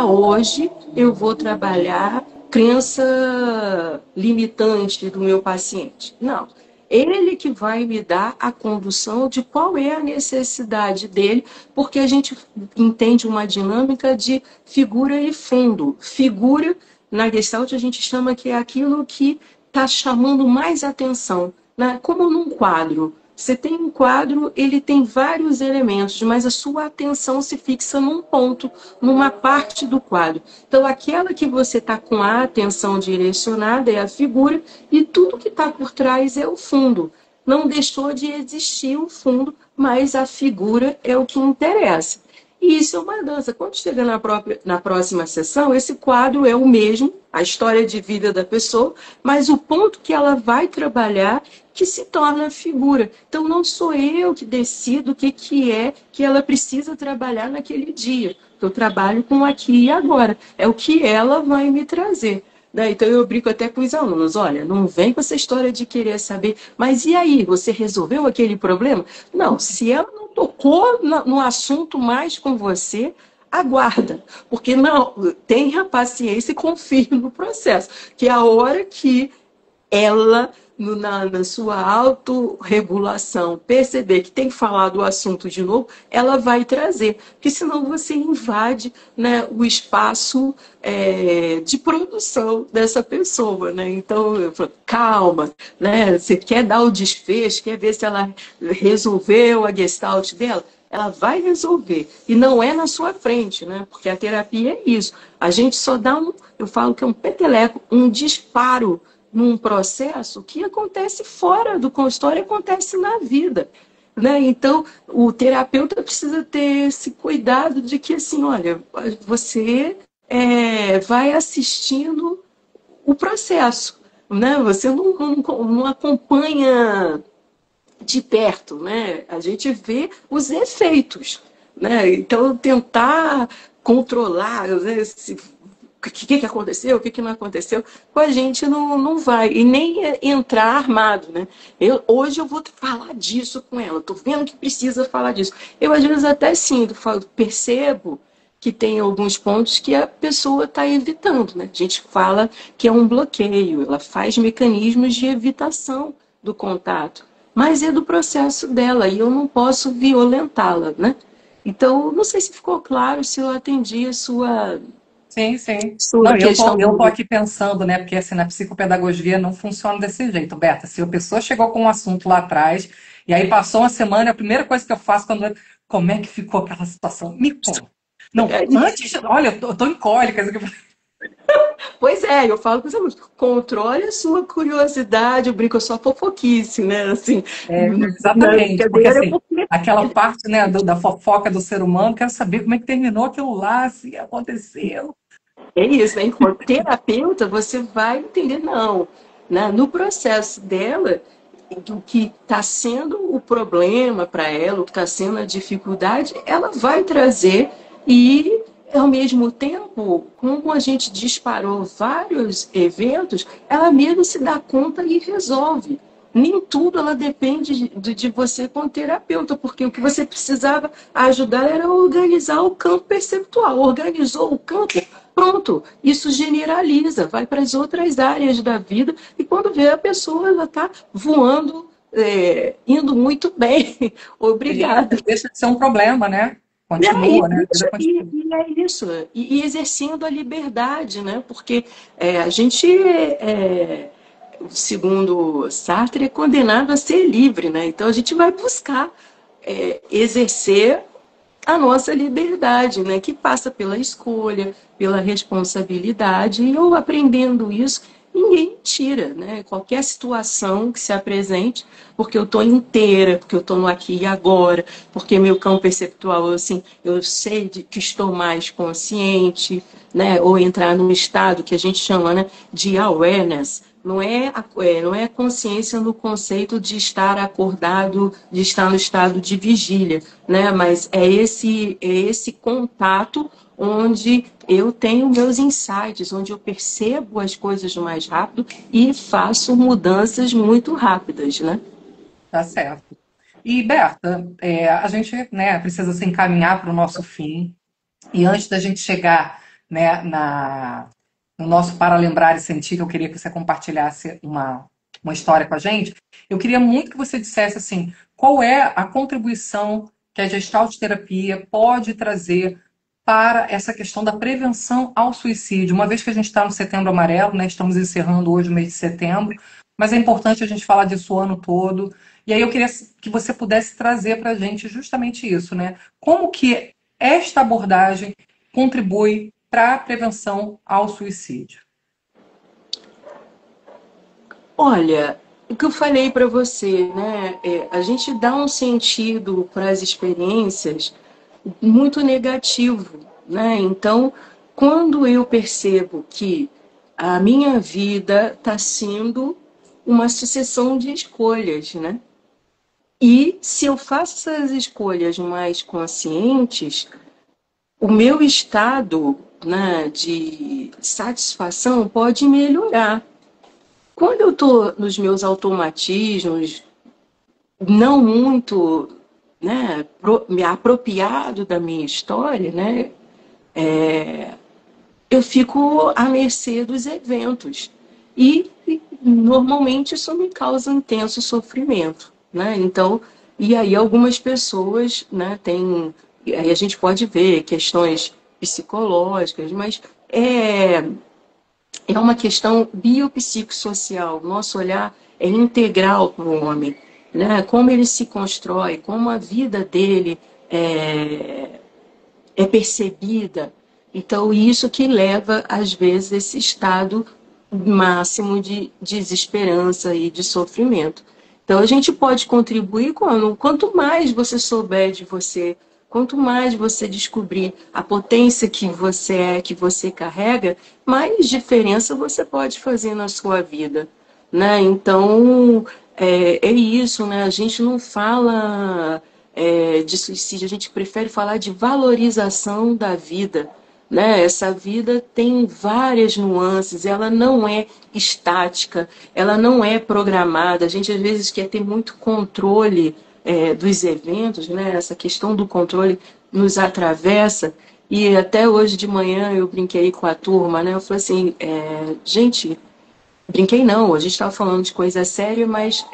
Hoje eu vou trabalhar crença limitante do meu paciente. Não. Ele que vai me dar a condução de qual é a necessidade dele, porque a gente entende uma dinâmica de figura e fundo. Figura, na Gestalt, a gente chama que é aquilo que está chamando mais atenção, né? Como num quadro. Você tem um quadro, ele tem vários elementos, mas a sua atenção se fixa num ponto, numa parte do quadro. Então, aquela que você está com a atenção direcionada é a figura, e tudo que está por trás é o fundo. Não deixou de existir o fundo, mas a figura é o que interessa. E isso é uma dança. Quando chega na próxima sessão, esse quadro é o mesmo, a história de vida da pessoa, mas o ponto que ela vai trabalhar que se torna figura. Então, não sou eu que decido o que é que ela precisa trabalhar naquele dia. Eu trabalho com aqui e agora. É o que ela vai me trazer. Né? Então, eu brinco até com os alunos. Olha, não vem com essa história de querer saber, mas e aí, você resolveu aquele problema? Não, se ela não tocou no assunto mais com você, aguarda, porque não, tenha paciência e confie no processo, que é a hora que ela, na sua autorregulação, perceber que tem que falar do assunto de novo, ela vai trazer, porque senão você invade, né, o espaço de produção dessa pessoa. Né? Então, eu falo, calma, né? Você quer dar o desfecho, quer ver se ela resolveu a gestalt dela? Ela vai resolver. E não é na sua frente, né? Porque a terapia é isso. A gente só dá eu falo que é um peteleco, um disparo num processo que acontece fora do consultório, acontece na vida. Né? Então, o terapeuta precisa ter esse cuidado de que, assim, olha, você vai assistindo o processo. Né? Você não acompanha de perto, né? A gente vê os efeitos. Né? Então, tentar controlar, né, o que aconteceu, o que não aconteceu, com a gente não vai. E nem entrar armado, né? Hoje eu vou falar disso com ela, estou vendo que precisa falar disso. Eu, às vezes, até sinto, percebo que tem alguns pontos que a pessoa está evitando, né? A gente fala que é um bloqueio, ela faz mecanismos de evitação do contato, mas é do processo dela e eu não posso violentá-la, né? Então, não sei se ficou claro, se eu atendi a Sim, sim. sua Não, questão eu tô do. aqui pensando, né? Porque assim, na psicopedagogia não funciona desse jeito, Berta. Se a pessoa chegou com um assunto lá atrás, e aí passou uma semana, a primeira coisa que eu faço quando. Como é que ficou aquela situação? Me conta. Não, É antes. isso. Olha, eu tô em cólicas. Pois é, eu falo com os alunos, controle a sua curiosidade, eu brinco, a sua fofoquice, né? Assim, É, na exatamente, porque brincadeira, assim, porque aquela parte, né, da fofoca do ser humano, quero saber como é que terminou aquilo lá, se aconteceu. é isso, né? Enquanto terapeuta, você vai entender, não, né? No processo dela, do que está sendo o problema para ela, o que está sendo a dificuldade, ela vai trazer e, ao mesmo tempo, como a gente disparou vários eventos, ela mesma se dá conta e resolve. Nem tudo ela depende de você como terapeuta, porque o que você precisava ajudar era organizar o campo perceptual. Organizou o campo, pronto, isso generaliza, vai para as outras áreas da vida e quando vê a pessoa, ela está voando, indo muito bem. E Obrigada. deixa de ser um problema, né? E é Continua, né? A vida isso, continua. é isso. E exercendo a liberdade, né? Porque a gente, segundo Sartre, é condenado a ser livre, né? Então a gente vai buscar exercer a nossa liberdade, né? Que passa pela escolha, pela responsabilidade. E eu aprendendo isso, ninguém tira, né? Qualquer situação que se apresente, porque eu estou inteira, porque eu estou no aqui e agora, porque meu campo perceptual, assim, eu sei que estou mais consciente, né? Ou entrar num estado que a gente chama, né, de awareness. Não é consciência no conceito de estar acordado, de estar no estado de vigília, né? Mas é esse contato onde eu tenho meus insights, onde eu percebo as coisas mais rápido e faço mudanças muito rápidas, né? Tá certo. E, Berta, a gente, né, precisa se encaminhar para o nosso fim. E antes da gente chegar, né, no nosso Para Lembrar e Sentir, que eu queria que você compartilhasse uma história com a gente, eu queria muito que você dissesse assim, qual é a contribuição que a Gestalt terapia pode trazer para essa questão da prevenção ao suicídio, uma vez que a gente está no Setembro Amarelo, né, estamos encerrando hoje o mês de setembro, mas é importante a gente falar disso o ano todo. E aí eu queria que você pudesse trazer para a gente justamente isso, né? Como que esta abordagem contribui para a prevenção ao suicídio? Olha, o que eu falei para você, né? A gente dá um sentido para as experiências muito negativo, né? Então, quando eu percebo que a minha vida está sendo uma sucessão de escolhas, né? E se eu faço essas escolhas mais conscientes, o meu estado, né, de satisfação pode melhorar. Quando eu estou nos meus automatismos, não muito, né, me apropriado da minha história, né, eu fico à mercê dos eventos. E normalmente isso me causa um intenso sofrimento, né? Então, e aí algumas pessoas, né, têm, aí a gente pode ver questões psicológicas, mas é uma questão biopsicossocial. Nosso olhar é integral para o homem, né? Como ele se constrói, como a vida dele é percebida. Então, isso que leva, às vezes, esse estado máximo de desesperança e de sofrimento. Então, a gente pode contribuir quanto mais você souber de você, quanto mais você descobrir a potência que você é, que você carrega, mais diferença você pode fazer na sua vida, né? Então, é isso, né? A gente não fala de suicídio, a gente prefere falar de valorização da vida, né? Essa vida tem várias nuances, ela não é estática, ela não é programada. A gente às vezes quer ter muito controle dos eventos, né? Essa questão do controle nos atravessa. E até hoje de manhã eu brinquei com a turma, né? Eu falei assim, gente, brinquei não, a gente estava falando de coisa séria, mas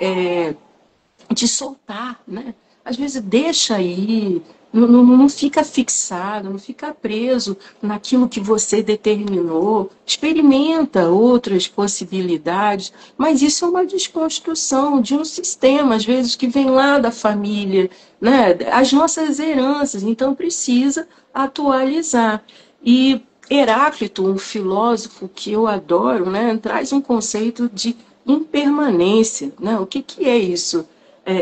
de soltar, né? Às vezes deixa aí, não fica fixado, não fica preso naquilo que você determinou, experimenta outras possibilidades, mas isso é uma desconstrução de um sistema, às vezes, que vem lá da família, né? As nossas heranças, então precisa atualizar. E Heráclito, um filósofo que eu adoro, né, traz um conceito de impermanência, né? O que é isso?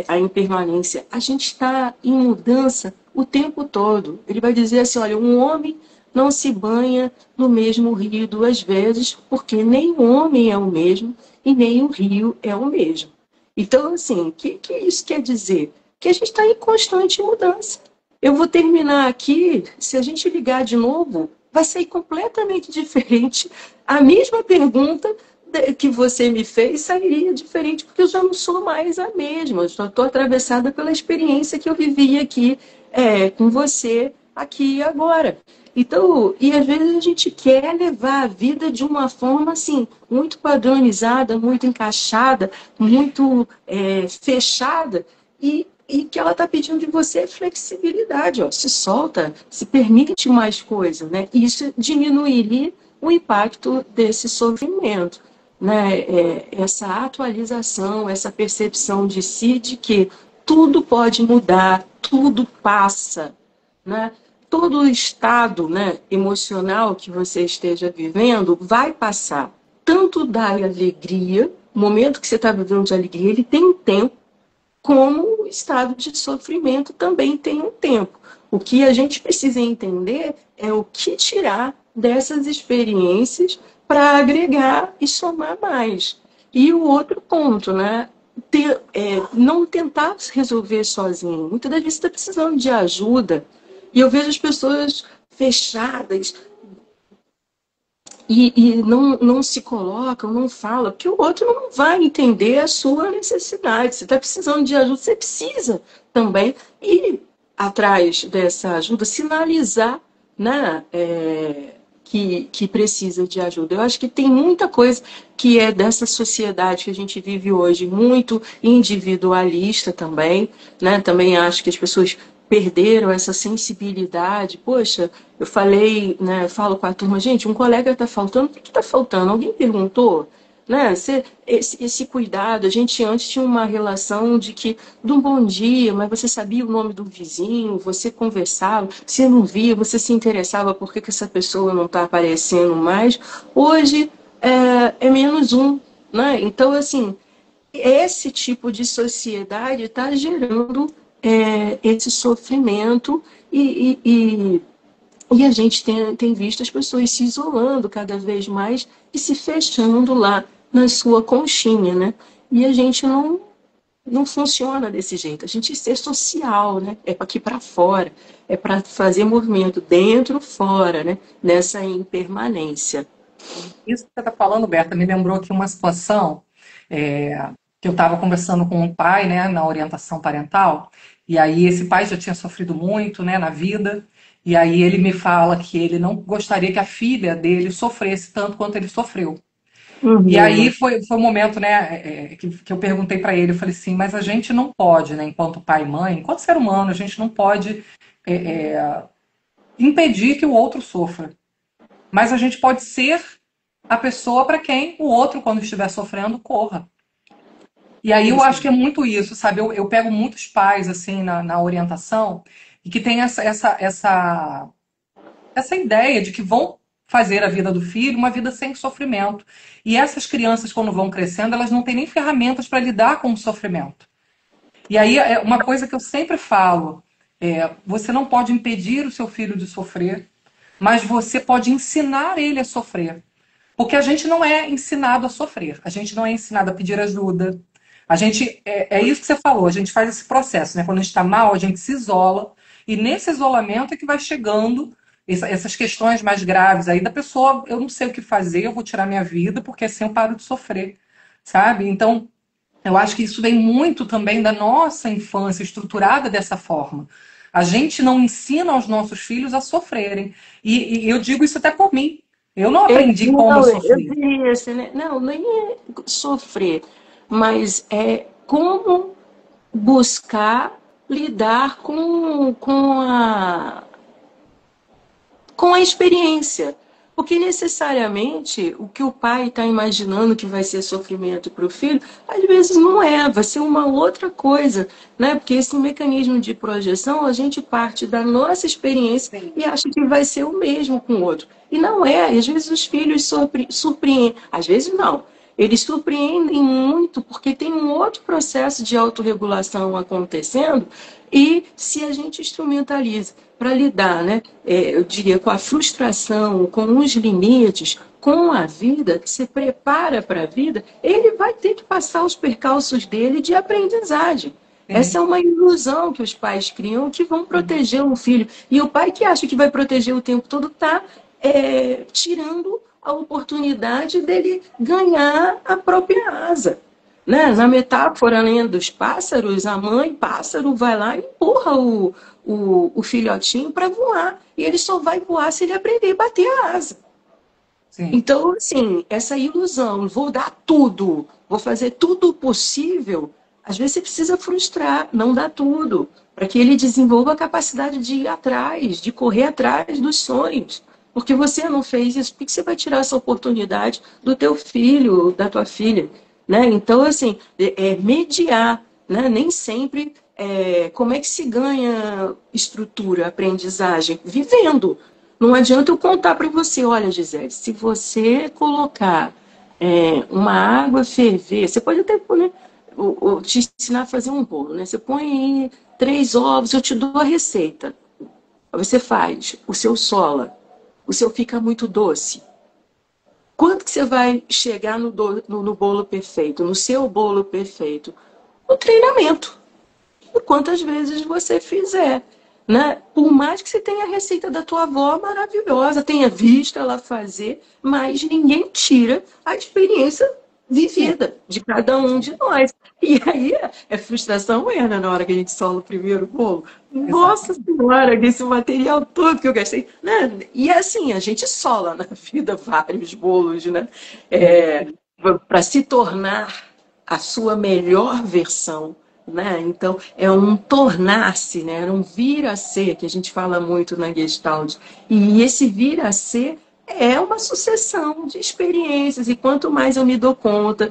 A impermanência. A gente está em mudança o tempo todo. Ele vai dizer assim, olha, um homem não se banha no mesmo rio duas vezes, porque nem o homem é o mesmo e nem o rio é o mesmo. Então, assim, o que isso quer dizer? Que a gente está em constante mudança. Eu vou terminar aqui, se a gente ligar de novo, vai sair completamente diferente. A mesma pergunta que você me fez sairia diferente, porque eu já não sou mais a mesma. Eu estou atravessada pela experiência que eu vivi aqui com você, aqui e agora. Então, e às vezes a gente quer levar a vida de uma forma assim, muito padronizada, muito encaixada, muito fechada, e que ela está pedindo de você é flexibilidade, ó, se solta, se permite mais coisa, né? E isso diminuiria o impacto desse sofrimento, né? Essa atualização, essa percepção de si, de que tudo pode mudar, tudo passa, né? Todo o estado, né, emocional que você esteja vivendo vai passar, tanto da alegria, o momento que você está vivendo de alegria, ele tem um tempo, como o estado de sofrimento também tem um tempo. O que a gente precisa entender é o que tirar dessas experiências para agregar e somar mais. E o outro ponto, né? Não tentar resolver sozinho. Muitas das vezes está precisando de ajuda. E eu vejo as pessoas fechadas, e não se colocam, não falam, porque o outro não vai entender a sua necessidade. Você está precisando de ajuda, você precisa também ir atrás dessa ajuda, sinalizar, né, que precisa de ajuda. Eu acho que tem muita coisa que é dessa sociedade que a gente vive hoje, muito individualista também, né? Também acho que as pessoas perderam essa sensibilidade. Poxa, eu falei, né, falo com a turma, gente, um colega está faltando, o que está faltando? Alguém perguntou? Né? Esse cuidado, a gente antes tinha uma relação de um bom dia, mas você sabia o nome do vizinho, você conversava, você não via, você se interessava por que essa pessoa não está aparecendo mais. Hoje é menos um, né? Então, assim, esse tipo de sociedade está gerando esse sofrimento e a gente tem visto as pessoas se isolando cada vez mais e se fechando lá na sua conchinha, né? E a gente não funciona desse jeito. A gente ser social, né? É para aqui para fora, é para fazer movimento dentro, fora, né? Nessa impermanência. Isso que você está falando, Berta, me lembrou aqui uma situação que eu estava conversando com um pai, né, na orientação parental, e aí esse pai já tinha sofrido muito, né, na vida, e aí ele me fala que ele não gostaria que a filha dele sofresse tanto quanto ele sofreu. E aí Uhum. foi um momento, né, que eu perguntei para ele, eu falei assim, mas a gente não pode, né, enquanto pai e mãe, enquanto ser humano, a gente não pode é, é, impedir que o outro sofra. Mas a gente pode ser a pessoa para quem o outro, quando estiver sofrendo, corra. E aí eu acho que é muito isso, sabe? Eu pego muitos pais, assim, na orientação, e que tem essa ideia de que vão fazer a vida do filho uma vida sem sofrimento. E essas crianças, quando vão crescendo, elas não têm nem ferramentas para lidar com o sofrimento. E aí, é uma coisa que eu sempre falo, você não pode impedir o seu filho de sofrer, mas você pode ensinar ele a sofrer. Porque a gente não é ensinado a sofrer, a gente não é ensinado a pedir ajuda. A gente, é isso que você falou, a gente faz esse processo, né? Quando a gente está mal, a gente se isola, e nesse isolamento é que vai chegando essas questões mais graves aí da pessoa, eu não sei o que fazer, eu vou tirar minha vida, porque assim eu paro de sofrer, sabe? Então, eu acho que isso vem muito também da nossa infância, estruturada dessa forma. A gente não ensina aos nossos filhos a sofrerem. E eu digo isso até por mim. Eu não aprendi como Não, eu sofrer. diria assim, né? Não, nem é sofrer, mas é como buscar lidar com a experiência. Porque necessariamente o que o pai está imaginando que vai ser sofrimento para o filho, às vezes não é, vai ser uma outra coisa, né? Porque esse mecanismo de projeção, a gente parte da nossa experiência Sim. e acha que vai ser o mesmo com o outro. E não é, às vezes os filhos surpreendem, às vezes não. Eles surpreendem muito porque tem um outro processo de autorregulação acontecendo e se a gente instrumentaliza para lidar, né, eu diria, com a frustração, com os limites, com a vida, se prepara para a vida, ele vai ter que passar os percalços dele de aprendizagem. Essa Sim. é uma ilusão que os pais criam que vão proteger um filho. E o pai que acha que vai proteger o tempo todo está tirando a oportunidade dele ganhar a própria asa. Né? Na metáfora, né, dos pássaros, a mãe pássaro vai lá e empurra o filhotinho para voar. E ele só vai voar se ele aprender a bater a asa. Sim. Então, assim, essa ilusão, vou dar tudo, vou fazer tudo possível, às vezes você precisa frustrar, não dar tudo, para que ele desenvolva a capacidade de ir atrás, de correr atrás dos sonhos. Porque você não fez isso, por que você vai tirar essa oportunidade do teu filho, da tua filha? Né? Então, assim, mediar, né? Nem sempre. Como é que se ganha estrutura, aprendizagem? Vivendo. Não adianta eu contar para você, olha, Gisele, se você colocar uma água ferver, você pode até pôr, te ensinar a fazer um bolo, né? Você põe aí 3 ovos, eu te dou a receita. Você faz, o seu sola, o seu fica muito doce. Quanto que você vai chegar no bolo perfeito, no seu bolo perfeito? No treinamento. E quantas vezes você fizer. Né? Por mais que você tenha a receita da tua avó maravilhosa, tenha visto ela fazer, mas ninguém tira a experiência Sim, vivida de cada um de nós. E aí é frustração, né, na hora que a gente sola o primeiro bolo. Nossa exatamente. Senhora, esse material todo que eu gastei. Né? E assim, a gente sola na vida vários bolos, né? É, para se tornar a sua melhor versão. Né? Então, é um tornar-se, né? É um vir a ser, que a gente fala muito na Gestalt. E esse vir a ser é uma sucessão de experiências, e quanto mais eu me dou conta,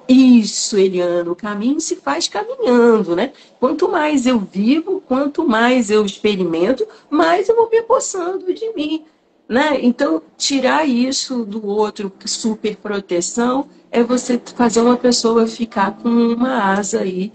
isso, Eliano, o caminho se faz caminhando, né? Quanto mais eu vivo, quanto mais eu experimento, mais eu vou me apossando de mim. Né? Então, tirar isso do outro, super proteção, é você fazer uma pessoa ficar com uma asa aí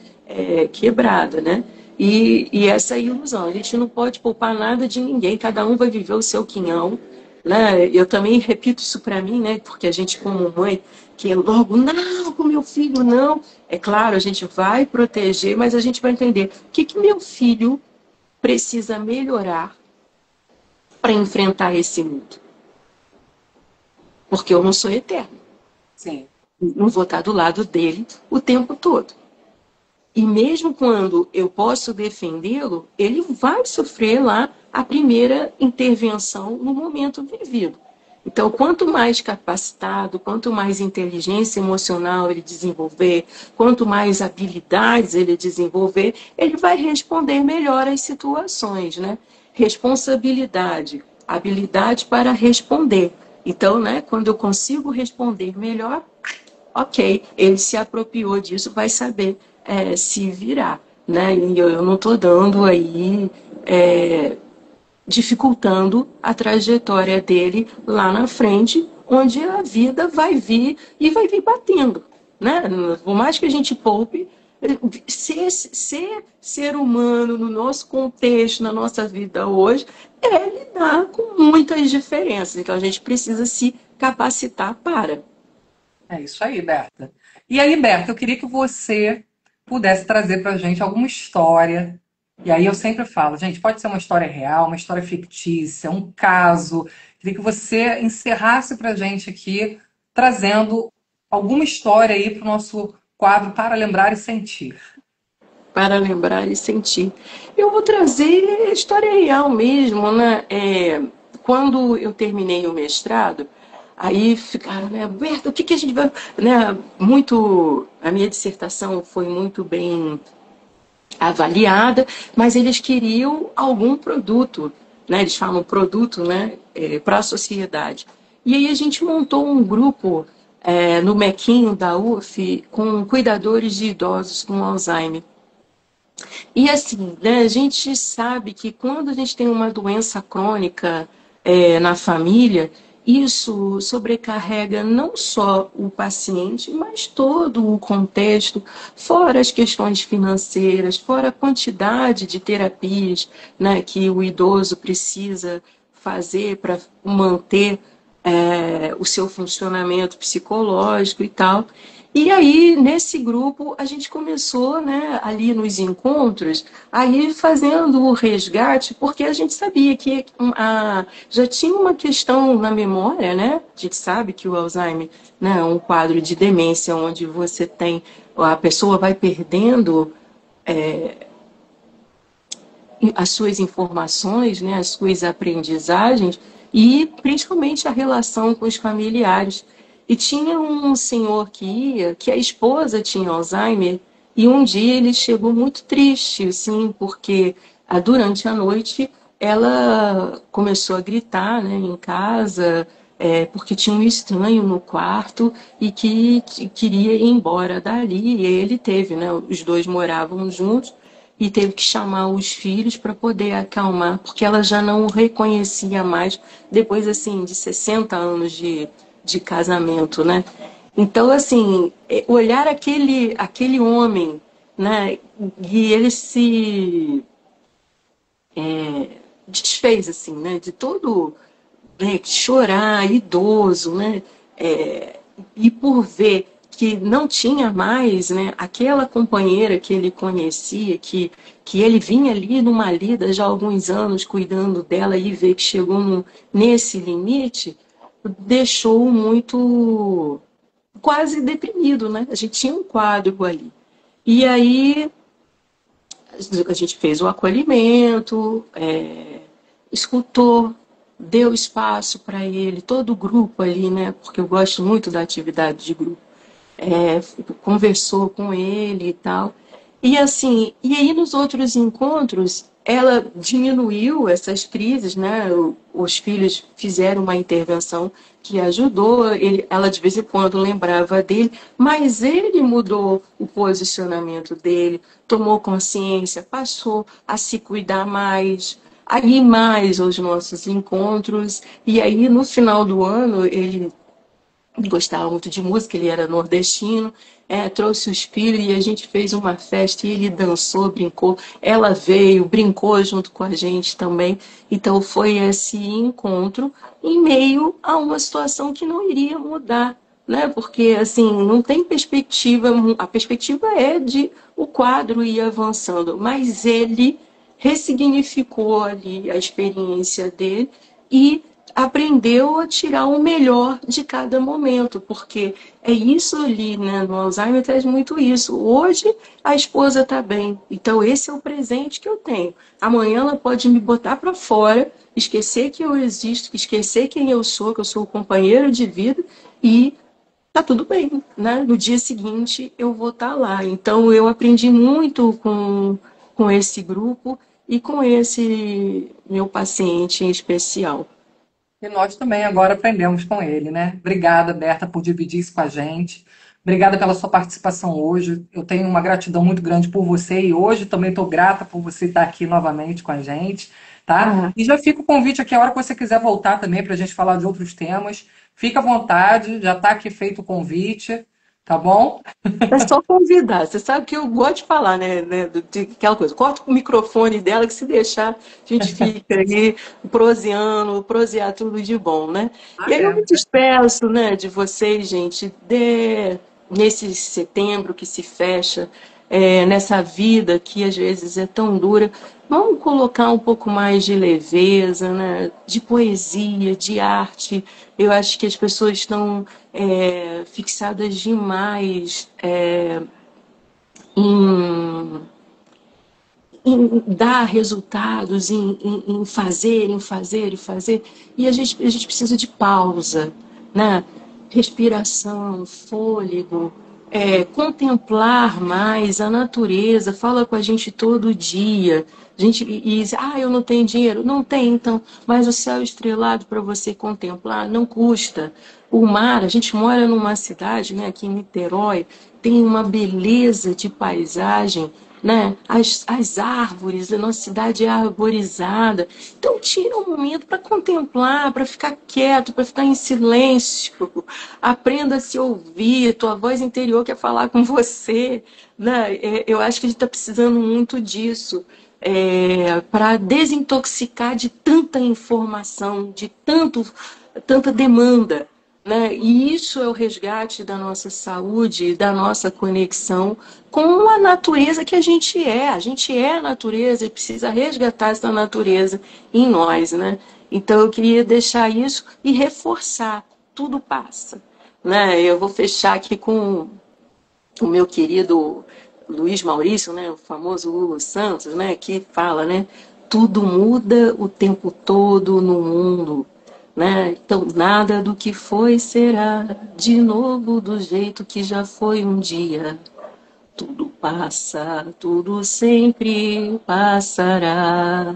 quebrada, né? E essa é a ilusão. A gente não pode poupar nada de ninguém, cada um vai viver o seu quinhão. Né? Eu também repito isso para mim, né? Porque a gente, como mãe, que é logo, não, com meu filho, não. É claro, a gente vai proteger, mas a gente vai entender o que meu filho precisa melhorar para enfrentar esse mundo. Porque eu não sou eterno. Sim. Não vou estar do lado dele o tempo todo. E mesmo quando eu posso defendê-lo, ele vai sofrer lá a primeira intervenção no momento vivido. Então, quanto mais capacitado, quanto mais inteligência emocional ele desenvolver, quanto mais habilidades ele desenvolver, ele vai responder melhor às situações, né? Responsabilidade, habilidade para responder. Então, né, quando eu consigo responder melhor, ok, ele se apropriou disso, vai saber se virar. Né? E eu não estou dando aí, dificultando a trajetória dele lá na frente, onde a vida vai vir e vai vir batendo. Né? Por mais que a gente poupe, ser humano no nosso contexto, na nossa vida hoje, é lidar com muitas diferenças. Então a gente precisa se capacitar para. É isso aí, Berta. E aí, Berta, eu queria que você pudesse trazer para a gente alguma história. E aí eu sempre falo, gente, pode ser uma história real, uma história fictícia, um caso. Queria que você encerrasse para a gente aqui, trazendo alguma história aí para o nosso quadro Para Lembrar e Sentir. Para lembrar e sentir. Eu vou trazer história real mesmo, né? Quando eu terminei o mestrado, aí ficaram, né, Berta, o que a gente vai, né? A minha dissertação foi muito bem avaliada, mas eles queriam algum produto, né? Eles falam produto, né? Para a sociedade. E aí a gente montou um grupo no Mequinho da UF com cuidadores de idosos com Alzheimer. E assim, né, a gente sabe que quando a gente tem uma doença crônica na família, isso sobrecarrega não só o paciente, mas todo o contexto, fora as questões financeiras, fora a quantidade de terapias, né, que o idoso precisa fazer para manter o seu funcionamento psicológico e tal. E aí, nesse grupo, a gente começou, né, ali nos encontros, aí fazendo o resgate, porque a gente sabia que já tinha uma questão na memória, né? A gente sabe que o Alzheimer, né, é um quadro de demência onde você tem, a pessoa vai perdendo as suas informações, né, as suas aprendizagens e principalmente a relação com os familiares. E tinha um senhor que ia, que a esposa tinha Alzheimer, e um dia ele chegou muito triste, assim, porque durante a noite ela começou a gritar, né, em casa, porque tinha um estranho no quarto e que queria ir embora dali. E ele teve, né, os dois moravam juntos, e teve que chamar os filhos para poder acalmar, porque ela já não o reconhecia mais depois assim de 60 anos de casamento, né? Então, assim, olhar aquele homem, né, e ele se desfez, assim, né, de todo, né, chorar, idoso, né, e por ver que não tinha mais, né, aquela companheira que ele conhecia, que ele vinha ali numa lida já há alguns anos cuidando dela e ver que chegou nesse limite, deixou muito quase deprimido, né? A gente tinha um quadro ali. E aí a gente fez o acolhimento, escutou, deu espaço para ele, todo o grupo ali, né? Porque eu gosto muito da atividade de grupo. É, conversou com ele e tal. E assim, e aí nos outros encontros, ela diminuiu essas crises, né? Os filhos fizeram uma intervenção que ajudou, ela de vez em quando lembrava dele, mas ele mudou o posicionamento dele, tomou consciência, passou a se cuidar mais, a ir mais aos nossos encontros, e aí no final do ano ele gostava muito de música, ele era nordestino, trouxe os filhos e a gente fez uma festa e ele dançou, brincou, ela veio, brincou junto com a gente também. Então foi esse encontro em meio a uma situação que não iria mudar, né? Porque assim, não tem perspectiva, a perspectiva é de o quadro ir avançando, mas ele ressignificou ali a experiência dele e aprendeu a tirar o melhor de cada momento, porque é isso ali, né? No Alzheimer traz muito isso. Hoje a esposa está bem, então esse é o presente que eu tenho. Amanhã ela pode me botar para fora, esquecer que eu existo, esquecer quem eu sou, que eu sou o companheiro de vida e tá tudo bem, né? No dia seguinte eu vou estar lá. Então eu aprendi muito com esse grupo e com esse meu paciente em especial. E nós também agora aprendemos com ele, né? Obrigada, Berta, por dividir isso com a gente. Obrigada pela sua participação hoje. Eu tenho uma gratidão muito grande por você e hoje também estou grata por você estar aqui novamente com a gente, tá? Ah, E já fica o convite aqui a hora que você quiser voltar também para a gente falar de outros temas. Fica à vontade, já está aqui feito o convite, tá bom? é só convidar. Você sabe que eu gosto de falar, né, de aquela coisa. Corta o microfone dela, que se deixar, a gente fica aí proseando, prosear tudo de bom, né? Ah, E aí eu me é. despeço, né, de vocês, gente, nesse setembro que se fecha, nessa vida que às vezes é tão dura. Vamos colocar um pouco mais de leveza, né, de poesia, de arte. Eu acho que as pessoas estão fixadas demais em, em dar resultados, em fazer, em fazer e fazer. E a gente precisa de pausa, né? Respiração, fôlego, contemplar mais a natureza, fala com a gente todo dia. A gente e diz, eu não tenho dinheiro. Não tem, então, mas o céu estrelado para você contemplar não custa. O mar, a gente mora numa cidade, né, aqui em Niterói, tem uma beleza de paisagem, né? As árvores, a nossa cidade é arborizada. Então, tira um momento para contemplar, para ficar quieto, para ficar em silêncio. Aprenda a se ouvir, tua voz interior quer falar com você. Né? Eu acho que a gente está precisando muito disso. Para desintoxicar de tanta informação, de tanta demanda. Né? E isso é o resgate da nossa saúde, da nossa conexão com a natureza que a gente é. A gente é a natureza e precisa resgatar essa natureza em nós. Né? Então eu queria deixar isso e reforçar. Tudo passa. Né? Eu vou fechar aqui com o meu querido Luiz Maurício, né, o famoso Lulu Santos, né, que fala, né, tudo muda o tempo todo no mundo, né? Então nada do que foi será de novo do jeito que já foi um dia. Tudo passa, tudo sempre passará.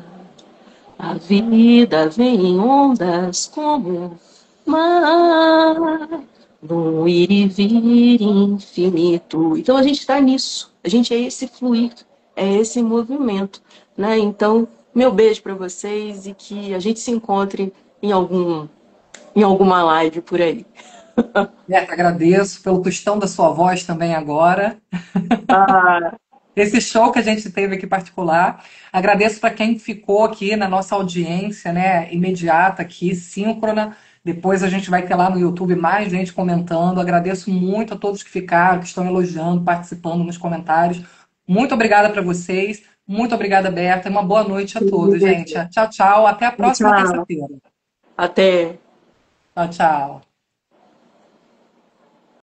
A vida vem em ondas como mar, num ir e vir infinito. Então a gente está nisso. A gente é esse fluir, é esse movimento, né? Então, meu beijo para vocês e que a gente se encontre em alguma live por aí. Berta, agradeço pelo tostão da sua voz também agora. Ah, Esse show que a gente teve aqui particular. Agradeço para quem ficou aqui na nossa audiência, né, imediata aqui, síncrona. Depois a gente vai ter lá no YouTube mais gente comentando. Agradeço muito a todos que ficaram, que estão elogiando, participando nos comentários. Muito obrigada para vocês. Muito obrigada, Berta. Uma boa noite a todos, gente. Tchau, tchau. Até a próxima tchau. terça-feira. Até. Tchau, tchau.